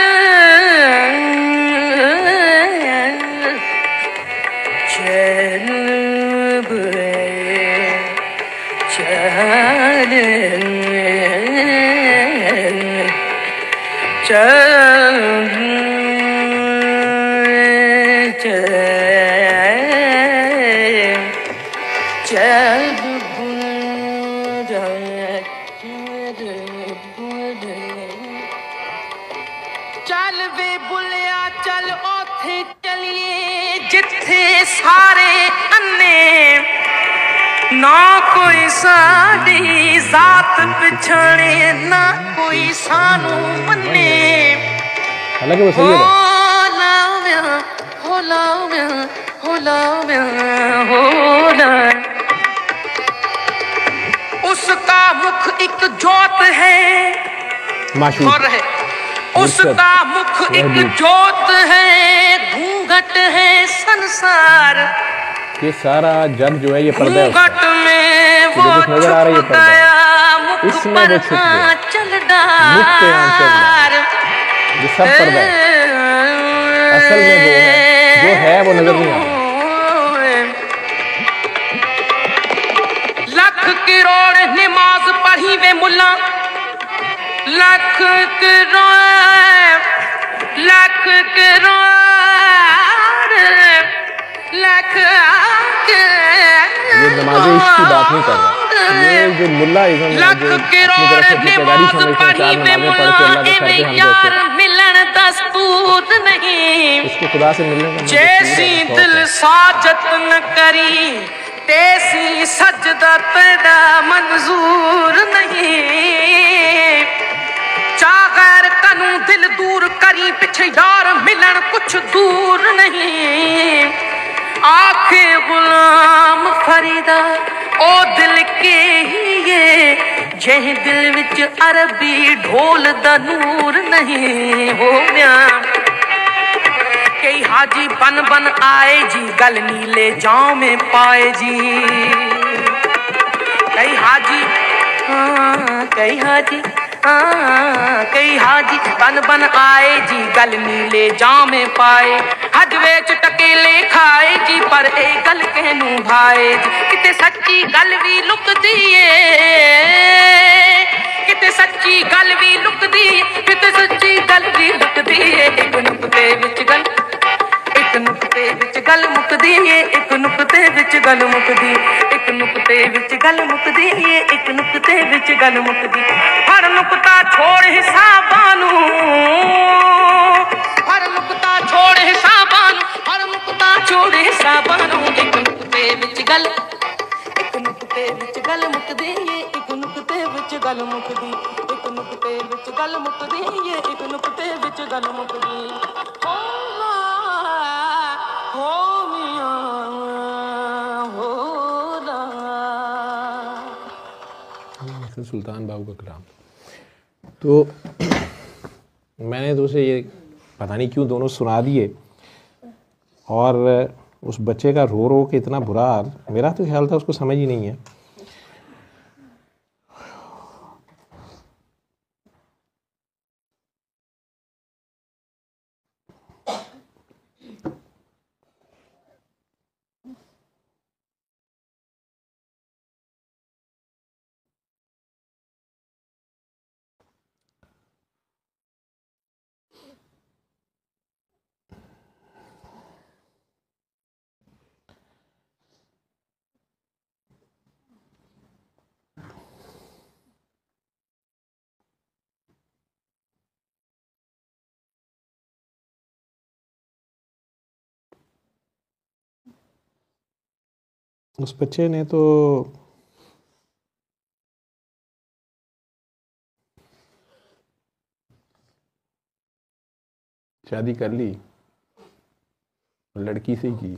चल वे चल चल वे बुलिया चल ओथे चलिए जिथे सारे अन्ने ना कोई साड़ी जात पिछड़े ना कोई सानू मन्ने हालांकि वो सही है हो उसका मुख एक जोत है माशूक है उसका मुख एक जोत है घूंघट है संसार ये सारा जग जो है ये पर्दा है घूंघट में वो नजर आ रही है गया मुख इसमें पर वो छुप गया चल डार जो सब पर्दा है असल में वो है वो नजर नहीं आ रहा लख करोड़ नमाज पढ़ी वे मुल्ला लख करोड़ लख ये नमाज़े इसकी बात नहीं कर रहा ये जो मुल्ला इज़्म है जो अपनी तरफ से अपनी समझते हैं चार नमाज़ें पढ़ के अल्लाह के सर पे हम जैसे मिलन दस्तूर नहीं इसको खुदा से मिलने का जैसी दिल साजत न करी तैसी सजदा तेरा मंजूर नहीं चागर कनू दिल दूर करी पिछे यार मिलन कुछ दूर नहीं आखे गुलाम फरीदा ओ दिल के ही ये जह दिल विच अरबी ढोल दा नूर नहीं हो गया कई हाजी बन बन आए जी गल नीले जाओ में पाए जी कई हाजी बन बन आए जी गल नीले जाओ में पाए हज वेच टकेले खाए जी पर ए गल कहनू भाए जी किते सच्ची गल भी लुकदी है किते सच्ची गल भी लुकदी किते सच्ची गल भी लुकदी है एक नुक्ते विच गल एक नुक्ते विच गल मुकदी है एक नुक्ते विच गल मुकदी एक नुक्ते विच गल मुकदी है एक नुक्ते विच गल मुकदी हर नुक्ता छोड़ हिसाबानू हर नुक्ता छोड़ हिसाबानू हर नुक्ता छोड़ हिसाबानू एक नुक्ते विच गल मुकदी है एक नुक्ते विच गल मुकदी एक नुक्ते विच गल मुकदी है एक नुक्ते विच गल मुकदी हो मियां हो ला सुल्तान बाबू का कलाम। तो मैंने तो उसे ये पता नहीं क्यों दोनों सुना दिए और उस बच्चे का रो रो के इतना बुरा हाल मेरा तो ख्याल था उसको समझ ही नहीं है। उस बच्चे ने तो शादी कर ली, लड़की से ही की।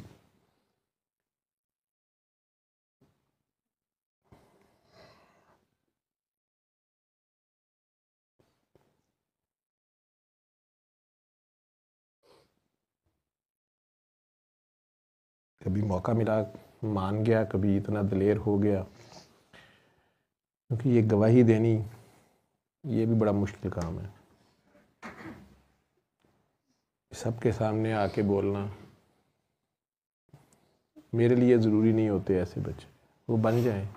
कभी मौका मिला मान गया, कभी इतना दिलेर हो गया, क्योंकि ये गवाही देनी ये भी बड़ा मुश्किल काम है। सबके सामने आके बोलना, मेरे लिए ज़रूरी नहीं होते ऐसे बच्चे, वो बन जाएं।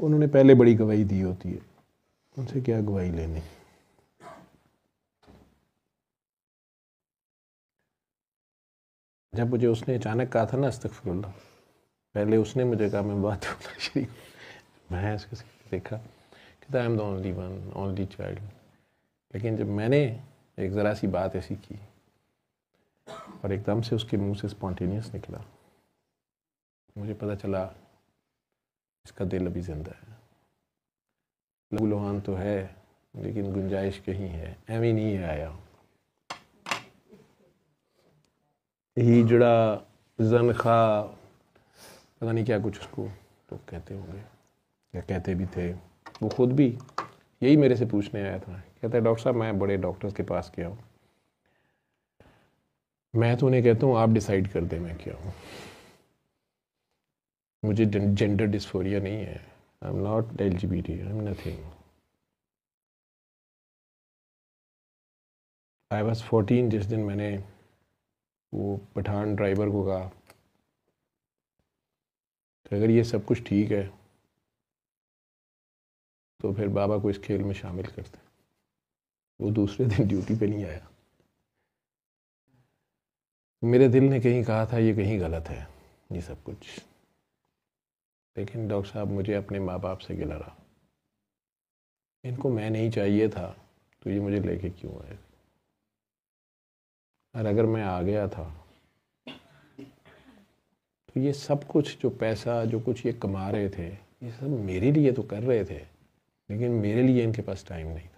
उन्होंने पहले बड़ी गवाही दी होती है, उनसे क्या गवाही लेनी। जब मुझे उसने अचानक कहा था ना अस्तगफिरुल्लाह, पहले उसने मुझे कहा, मैं बात बोलना शुरू, मैं इसको देखा कहता I am the only one, only child. लेकिन जब मैंने एक ज़रा सी बात ऐसी की और एकदम से उसके मुंह से स्पॉन्टेनियस निकला, मुझे पता चला इसका दिल अभी ज़िंदा है। लहू लुहान तो है लेकिन गुंजाइश कहीं है, एवं नहीं आया। हिजड़ा, ज़नखा, पता नहीं क्या कुछ उसको तो कहते होंगे या कहते भी थे। वो ख़ुद भी यही मेरे से पूछने आया था, कहता है डॉक्टर साहब मैं बड़े डॉक्टर्स के पास गया हूँ, मैं तो उन्हें कहता हूँ आप डिसाइड कर दें मैं क्या हूँ, मुझे जेंडर डिस्फोरिया नहीं है, I am not LGBT, I am nothing. I was 14 जिस दिन मैंने वो पठान ड्राइवर को कहा तो अगर ये सब कुछ ठीक है तो फिर बाबा को इस खेल में शामिल करते। वो दूसरे दिन ड्यूटी पे नहीं आया। मेरे दिल ने कहीं कहा था ये कहीं गलत है ये सब कुछ, लेकिन डॉक्टर साहब मुझे अपने माँ बाप से गिला रहा, इनको मैं नहीं चाहिए था तो ये मुझे लेके क्यों आए। और अगर मैं आ गया था तो ये सब कुछ जो पैसा जो कुछ ये कमा रहे थे ये सब मेरे लिए तो कर रहे थे, लेकिन मेरे लिए इनके पास टाइम नहीं था।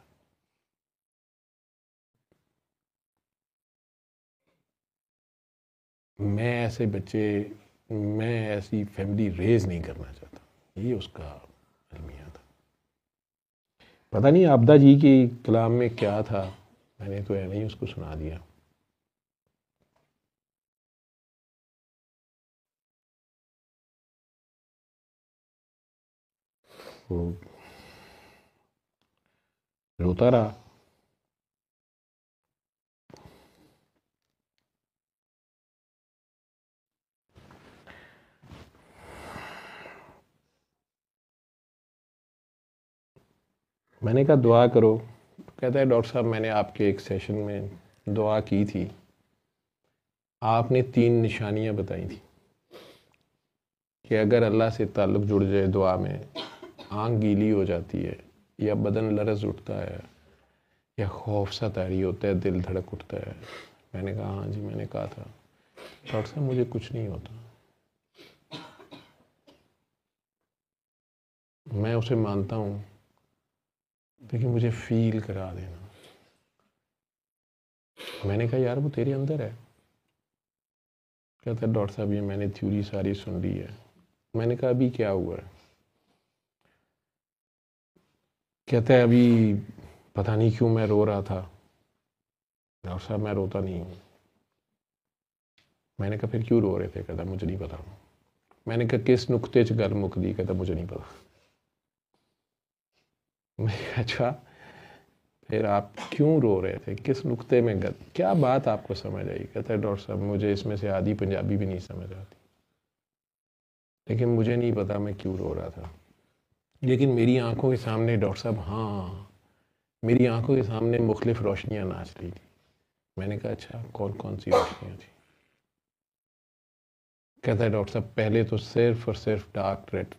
मैं ऐसे बच्चे, मैं ऐसी फैमिली रेज नहीं करना चाहता, ये उसका अलमिया था। पता नहीं आपदा जी की कलाम में क्या था, मैंने तो ऐसे ही उसको सुना दिया। वो रोता रहा। मैंने कहा दुआ करो, कहता है डॉक्टर साहब मैंने आपके एक सेशन में दुआ की थी, आपने 3 निशानियां बताई थी कि अगर अल्लाह से ताल्लुक़ जुड़ जाए दुआ में, आँख गीली हो जाती है या बदन लरज़ उठता है या खौफ सा तारी होता है, दिल धड़क उठता है। मैंने कहा हाँ जी, मैंने कहा था डॉक्टर साहब मुझे कुछ नहीं होता। मैं उसे मानता हूँ लेकिन मुझे फील करा देना। मैंने कहा यार वो तेरे अंदर है। कहता है डॉक्टर साहब ये मैंने थ्योरी सारी सुन ली है। मैंने कहा अभी क्या हुआ है? कहता है अभी पता नहीं क्यों मैं रो रहा था। डॉक्टर साहब मैं रोता नहीं हूँ। मैंने कहा फिर क्यों रो रहे थे? कहता मुझे नहीं पता। मैंने कहा किस नुक्ते च गल मुकदी? कहता मुझे नहीं पता। मैं अच्छा फिर आप क्यों रो रहे थे, किस नुक्ते में गल, क्या बात आपको समझ आई? कहता है डॉक्टर साहब मुझे इसमें से आधी पंजाबी भी नहीं समझ आती, लेकिन मुझे नहीं पता मैं क्यों रो रहा था। लेकिन मेरी आंखों के सामने डॉक्टर साहब, हाँ मेरी आंखों के सामने मुख्तलिफ रोशनियाँ नाच रही थी। मैंने कहा अच्छा कौन कौन सी रोशनियाँ थी? कहता है डॉक्टर साहब पहले तो सिर्फ और सिर्फ डार्क रेड,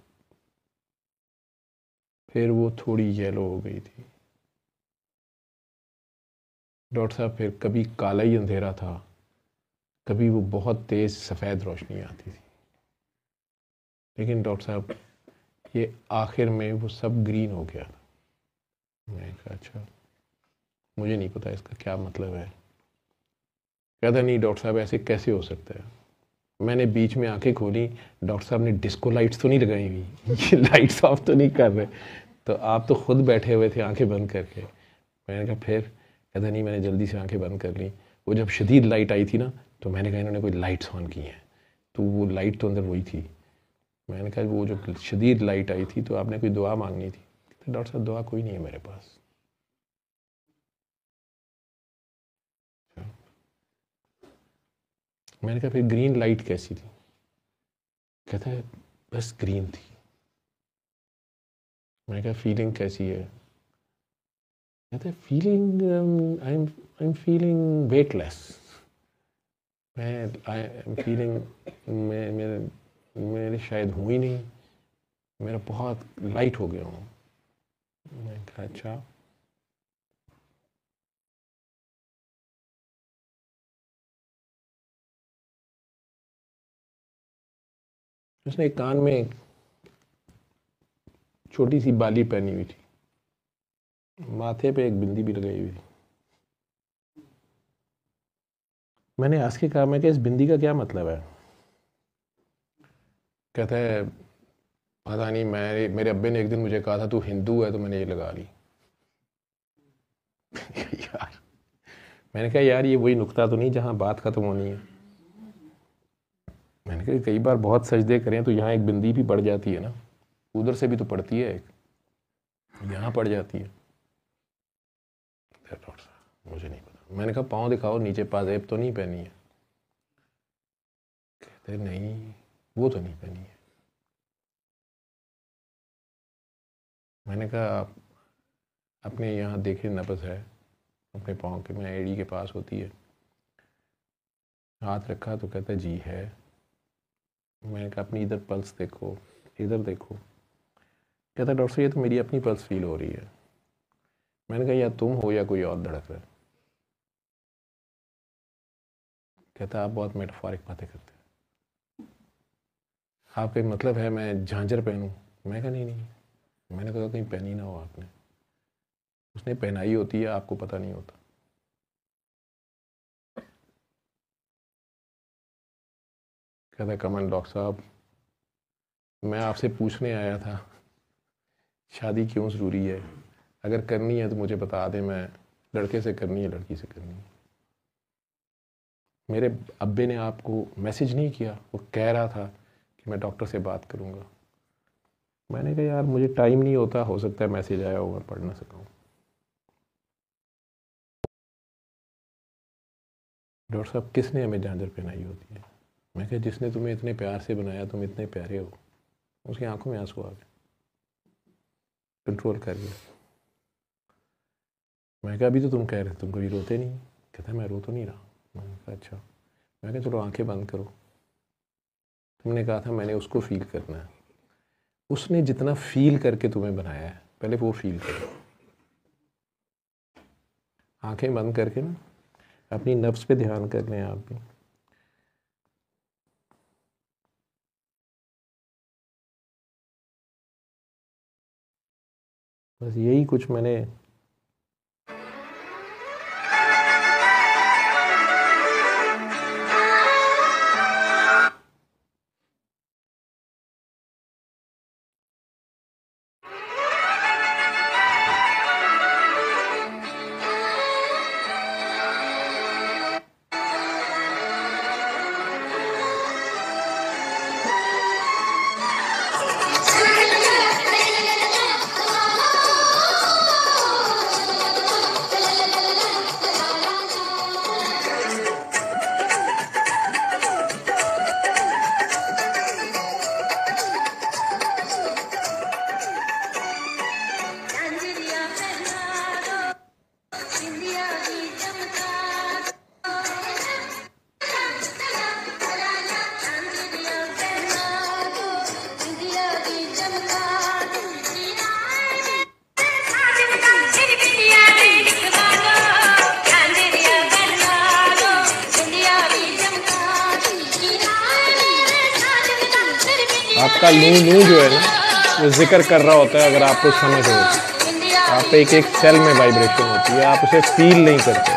फिर वो थोड़ी येलो हो गई थी। डॉक्टर साहब फिर कभी काला ही अंधेरा था, कभी वो बहुत तेज़ सफ़ेद रोशनी आती थी। लेकिन डॉक्टर साहब ये आखिर में वो सब ग्रीन हो गया था। मैंने कहा अच्छा मुझे नहीं पता इसका क्या मतलब है। कहता नहीं डॉक्टर साहब ऐसे कैसे हो सकता है? मैंने बीच में आंखें खोली, डॉक्टर साहब ने डिस्को लाइट्स तो नहीं लगाई हुई, ये लाइट्स ऑफ तो नहीं कर रहे, तो आप तो खुद बैठे हुए थे आंखें बंद करके। मैंने कहा फिर? कहता नहीं मैंने जल्दी से आंखें बंद कर ली, वो जब शदीद लाइट आई थी ना, तो मैंने कहा इन्होंने कोई लाइट्स ऑन की हैं, तो वो लाइट तो अंदर वही थी। मैंने कहा वो जब शदीद लाइट आई थी तो आपने कोई दुआ मांगनी थी। तो डॉक्टर साहब दुआ कोई नहीं है मेरे पास। मैंने कहा फिर ग्रीन लाइट कैसी थी? कहता है बस ग्रीन थी। मैंने कहा फीलिंग कैसी है? कहता है feeling I am feeling weightless. I am feeling मेरे शायद हुई नहीं, मेरा बहुत लाइट हो गया हूँ। मैंने कहा अच्छा। उसने एक कान में छोटी सी बाली पहनी हुई थी, माथे पे एक बिंदी भी लगाई हुई थी। मैंने आज के कहा, मैं क्या इस बिंदी का क्या मतलब है? कहता है पता नहीं, मेरे अब्बे ने एक दिन मुझे कहा था तू हिंदू है, तो मैंने ये लगा ली। यार मैंने कहा यार ये वही नुक्ता तो नहीं जहाँ बात खत्म होनी है। मैंने कहा कई बार बहुत सजदे करें तो यहाँ एक बिंदी भी पड़ जाती है ना, उधर से भी तो पड़ती है, एक यहाँ पड़ जाती है। मुझे नहीं पता। मैंने कहा पाँव दिखाओ, नीचे पाजेब तो नहीं पहनी है? कहते नहीं वो तो नहीं पहनी है। मैंने कहा अपने यहाँ देखे नब्ज़ है अपने पाँव के, मैं एड़ी के पास होती है। हाथ रखा तो कहता जी है। मैंने कहा अपनी इधर पल्स देखो, इधर देखो। कहता डॉक्टर साहब ये तो मेरी अपनी पल्स फील हो रही है। मैंने कहा या तुम हो या कोई और धड़क रहा है। कहता आप बहुत मेटाफोरिक बातें करते हैं, आपका मतलब है मैं झांझर पहनूं? मैं कहा नहीं। मैंने कहा कहीं पहनी ना हो आपने, उसने पहनाई होती है, आपको पता नहीं होता। कहता कमन डॉक्टर साहब मैं आपसे पूछने आया था शादी क्यों ज़रूरी है, अगर करनी है तो मुझे बता दें, मैं लड़के से करनी है लड़की से करनी है। मेरे अब्बे ने आपको मैसेज नहीं किया? वो कह रहा था कि मैं डॉक्टर से बात करूँगा। मैंने कहा यार मुझे टाइम नहीं होता, हो सकता है मैसेज आया होगा, पढ़ ना सका हूँ। डॉक्टर साहब किसने हमें झांझर पहनाई होती है? मैं कहा जिसने तुम्हें इतने प्यार से बनाया, तुम इतने प्यारे हो। उसकी आंखों में आंसू आ गए, कंट्रोल कर लिया। मैं कहा अभी तो तुम कह रहे तुम कभी रोते नहीं। कहता मैं रो तो नहीं रहा। मैंने कहा अच्छा। मैं कहा चलो आंखें बंद करो, तुमने कहा था मैंने उसको फील करना है, उसने जितना फील करके तुम्हें बनाया है पहले वो फील करो। आंखें बंद करके ना अपनी नफ्स पे ध्यान कर लें आप भी। बस यही कुछ मैंने आपका लू जो है ना वो जिक्र कर रहा होता है, अगर आपको समझ हो आप एक एक सेल में वाइब्रेशन होती है, आप उसे फील नहीं करते।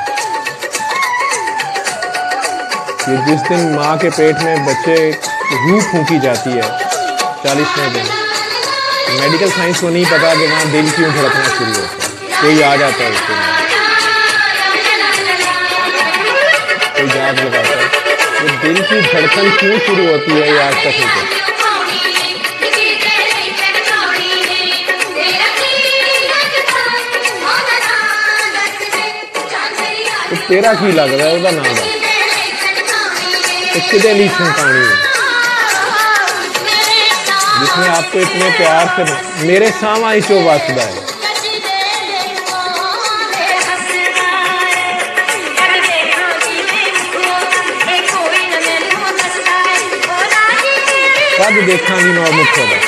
ये जिस दिन माँ के पेट में बच्चे रूह फूंकी जाती है 40वें दिन, मेडिकल साइंस को नहीं पता कि वहाँ दिल क्यों धड़कना शुरू होता है, कोई आ जाता है उसके कोई जाग लगाता है, वो दिल की धड़कन क्यों शुरू होती है ये आज तक नहीं। तो तेरा की लग रहा है नाम है कि पानी है जिसमें आपको इतने प्यार से मेरे सामा चो वासदा है। कद देखा भी नौ मुख्य है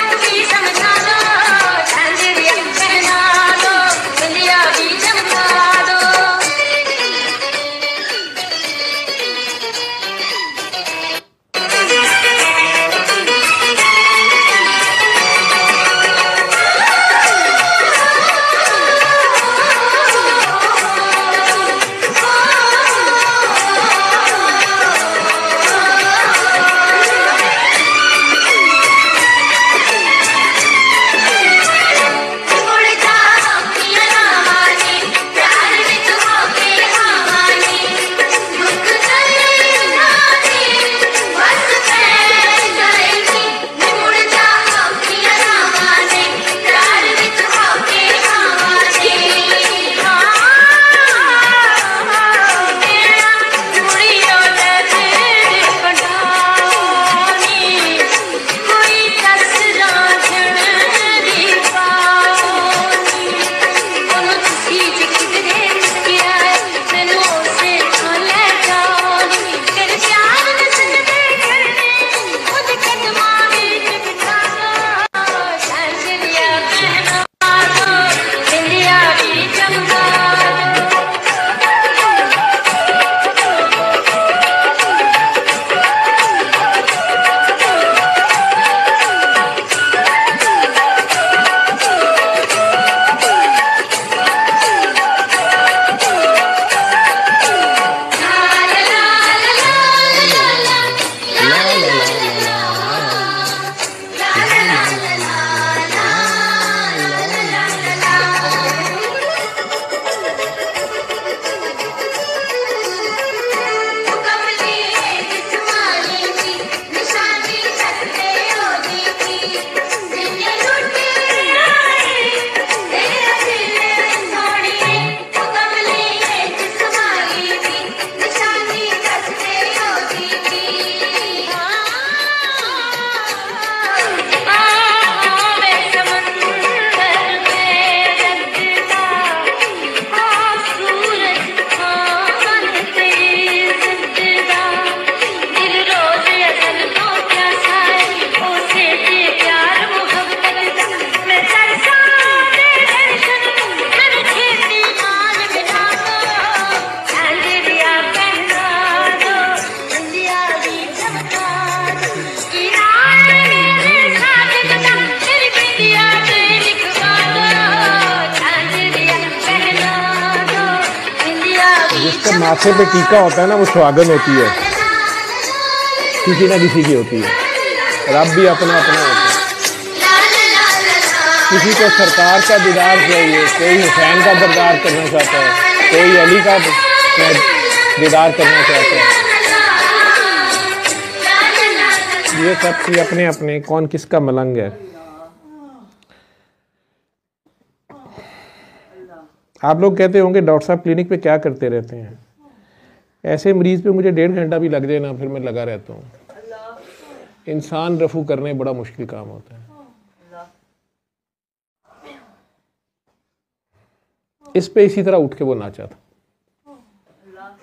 माथे पे टीका होता है ना, वो सुहागन होती है, किसी ना किसी की होती है। रब भी अपना अपना होता है। किसी को सरकार का दीदार चाहिए, कोई हुसैन का दरबार करना चाहता है, कोई अली का दीदार करना चाहता है। ये सब की अपने अपने कौन किसका मलंग है। आप लोग कहते होंगे डॉक्टर साहब क्लिनिक पे क्या करते रहते हैं। ऐसे मरीज पे मुझे 1.5 घंटा भी लग जाए ना, फिर मैं लगा रहता हूँ। इंसान रफू करने बड़ा मुश्किल काम होता है। इस पे इसी तरह उठ के वो नाचा था,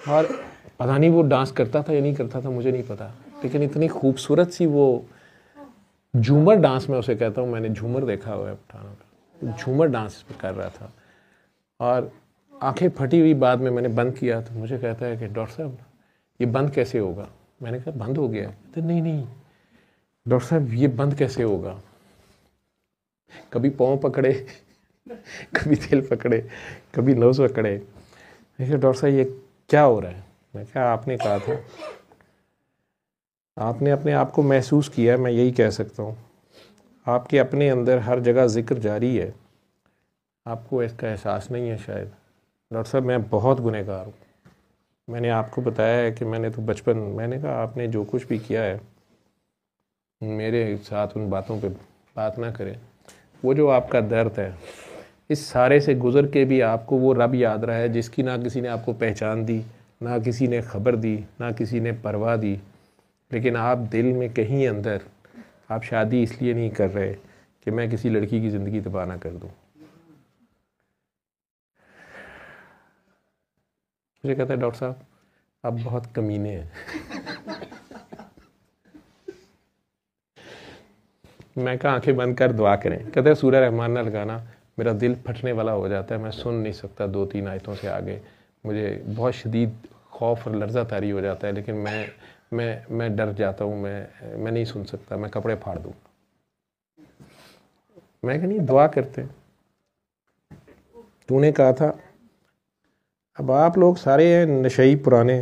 और पता नहीं वो डांस करता था या नहीं करता था, मुझे नहीं पता, लेकिन इतनी खूबसूरत सी वो झूमर डांस मैं उसे कहता हूँ। मैंने झूमर देखा हुआ है पठानों का, झूमर डांस कर रहा था और आंखें फटी हुई। बाद में मैंने बंद किया तो मुझे कहता है कि डॉक्टर साहब ये बंद कैसे होगा। मैंने कहा बंद हो गया। तो नहीं डॉक्टर साहब ये बंद कैसे होगा। कभी पाँव पकड़े, कभी दिल पकड़े, कभी नोज पकड़े। मैं कहा डॉक्टर साहब ये क्या हो रहा है। मैं कहा आपने कहा था, आपने अपने आप को महसूस किया, मैं यही कह सकता हूँ। आपके अपने अंदर हर जगह जिक्र जारी है, आपको इसका एहसास नहीं है शायद। डॉक्टर साहब मैं बहुत गुनहगार हूँ, मैंने आपको बताया है कि मैंने तो बचपन, मैंने कहा आपने जो कुछ भी किया है मेरे साथ उन बातों पे बात ना करें। वो जो आपका दर्द है, इस सारे से गुज़र के भी आपको वो रब याद रहा है जिसकी ना किसी ने आपको पहचान दी, ना किसी ने खबर दी, ना किसी ने परवाह दी, लेकिन आप दिल में कहीं अंदर आप शादी इसलिए नहीं कर रहे कि मैं किसी लड़की की ज़िंदगी तबाह ना कर दूं। मुझे कहता है डॉक्टर साहब आप बहुत कमीने हैं। मैं कहा आंखें बंद कर दुआ करें। कहते हैं सूरह रहमान ना लगाना, मेरा दिल फटने वाला हो जाता है, मैं सुन नहीं सकता 2-3 आयतों से आगे, मुझे बहुत शदीद खौफ और लर्जा तारी हो जाता है, लेकिन मैं डर जाता हूँ, मैं नहीं सुन सकता, मैं कपड़े फाड़ दूँ। मैं कहा नहीं दुआ करते। तूने कहा था, अब आप लोग सारे हैं नशई पुराने,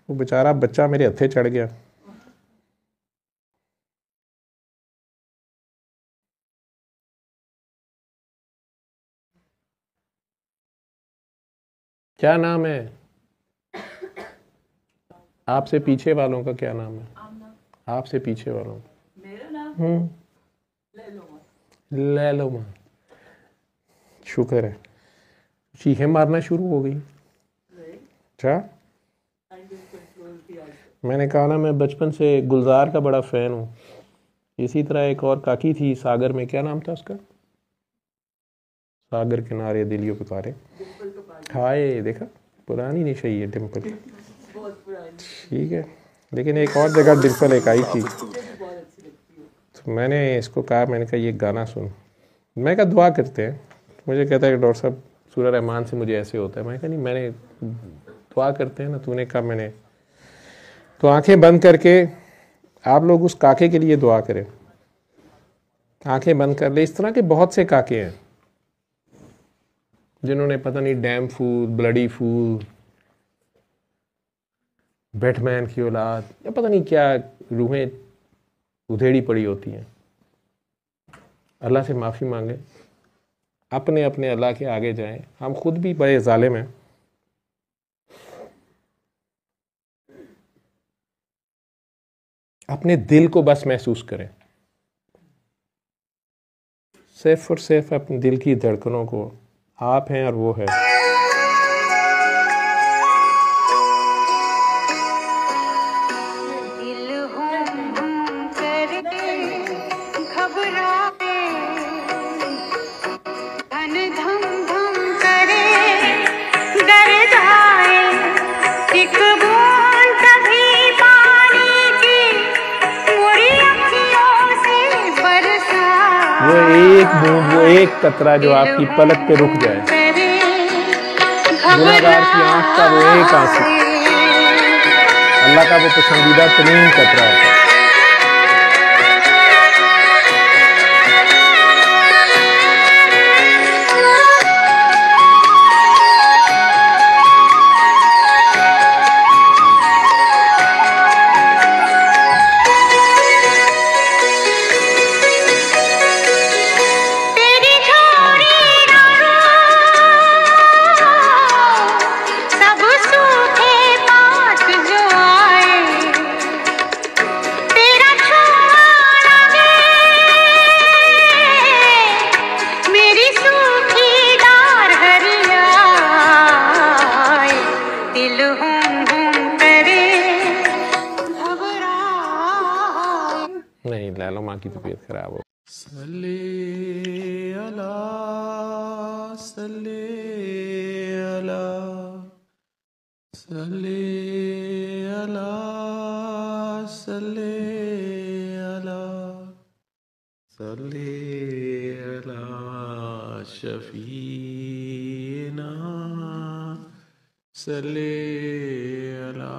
वो बेचारा बच्चा मेरे हत्थे चढ़ गया। क्या नाम है आपसे पीछे वालों का? क्या नाम है आपसे पीछे वालों का? मेरा नाम लैलोमा। शुक्र है। चीखें मारना शुरू हो गई। अच्छा, मैंने कहा ना मैं बचपन से गुलजार का बड़ा फ़ैन हूँ। इसी तरह एक और काकी थी सागर में, क्या नाम था उसका? सागर किनारे दिलियों पुकारे। हाय देखा, पुरानी नशई है डिम्पल, ठीक है। लेकिन एक और जगह डिम्पल एक आई थी, तो मैंने इसको कहा, मैंने कहा ये गाना सुन। मैं कहा दुआ करते हैं। मुझे कहता है डॉक्टर साहब सूरह रहमान से मुझे ऐसे होता है। मैं कहा नहीं, मैंने दुआ करते हैं ना। तूने कहा मैंने, तो आंखें बंद करके आप लोग उस काके के लिए दुआ करें। आंखें बंद कर ले। इस तरह के बहुत से काके हैं जिन्होंने पता नहीं डैम फूल, ब्लडी फूल, बैटमैन की औलाद, या पता नहीं क्या रूहें उधेड़ी पड़ी होती हैं। अल्लाह से माफ़ी मांगे, अपने अपने अल्लाह के आगे जाएं। हम खुद भी बड़े जालिम हैं। अपने दिल को बस महसूस करें, सिर्फ और सिर्फ अपने दिल की धड़कनों को। आप हैं और वो है। वो एक बूंद, वो एक कतरा जो आपकी पलक पे रुक जाए, गुनहगार की आंख का वो एक आंसू, अल्लाह का वो पसंदीदा तरीन कतरा है। नहीं, लैलो माँ की तबीयत खराब हो। सल्ले अला सल्ले अला सल्ले अला सल्ले अला सल्ले अला शफीना सल्ले अला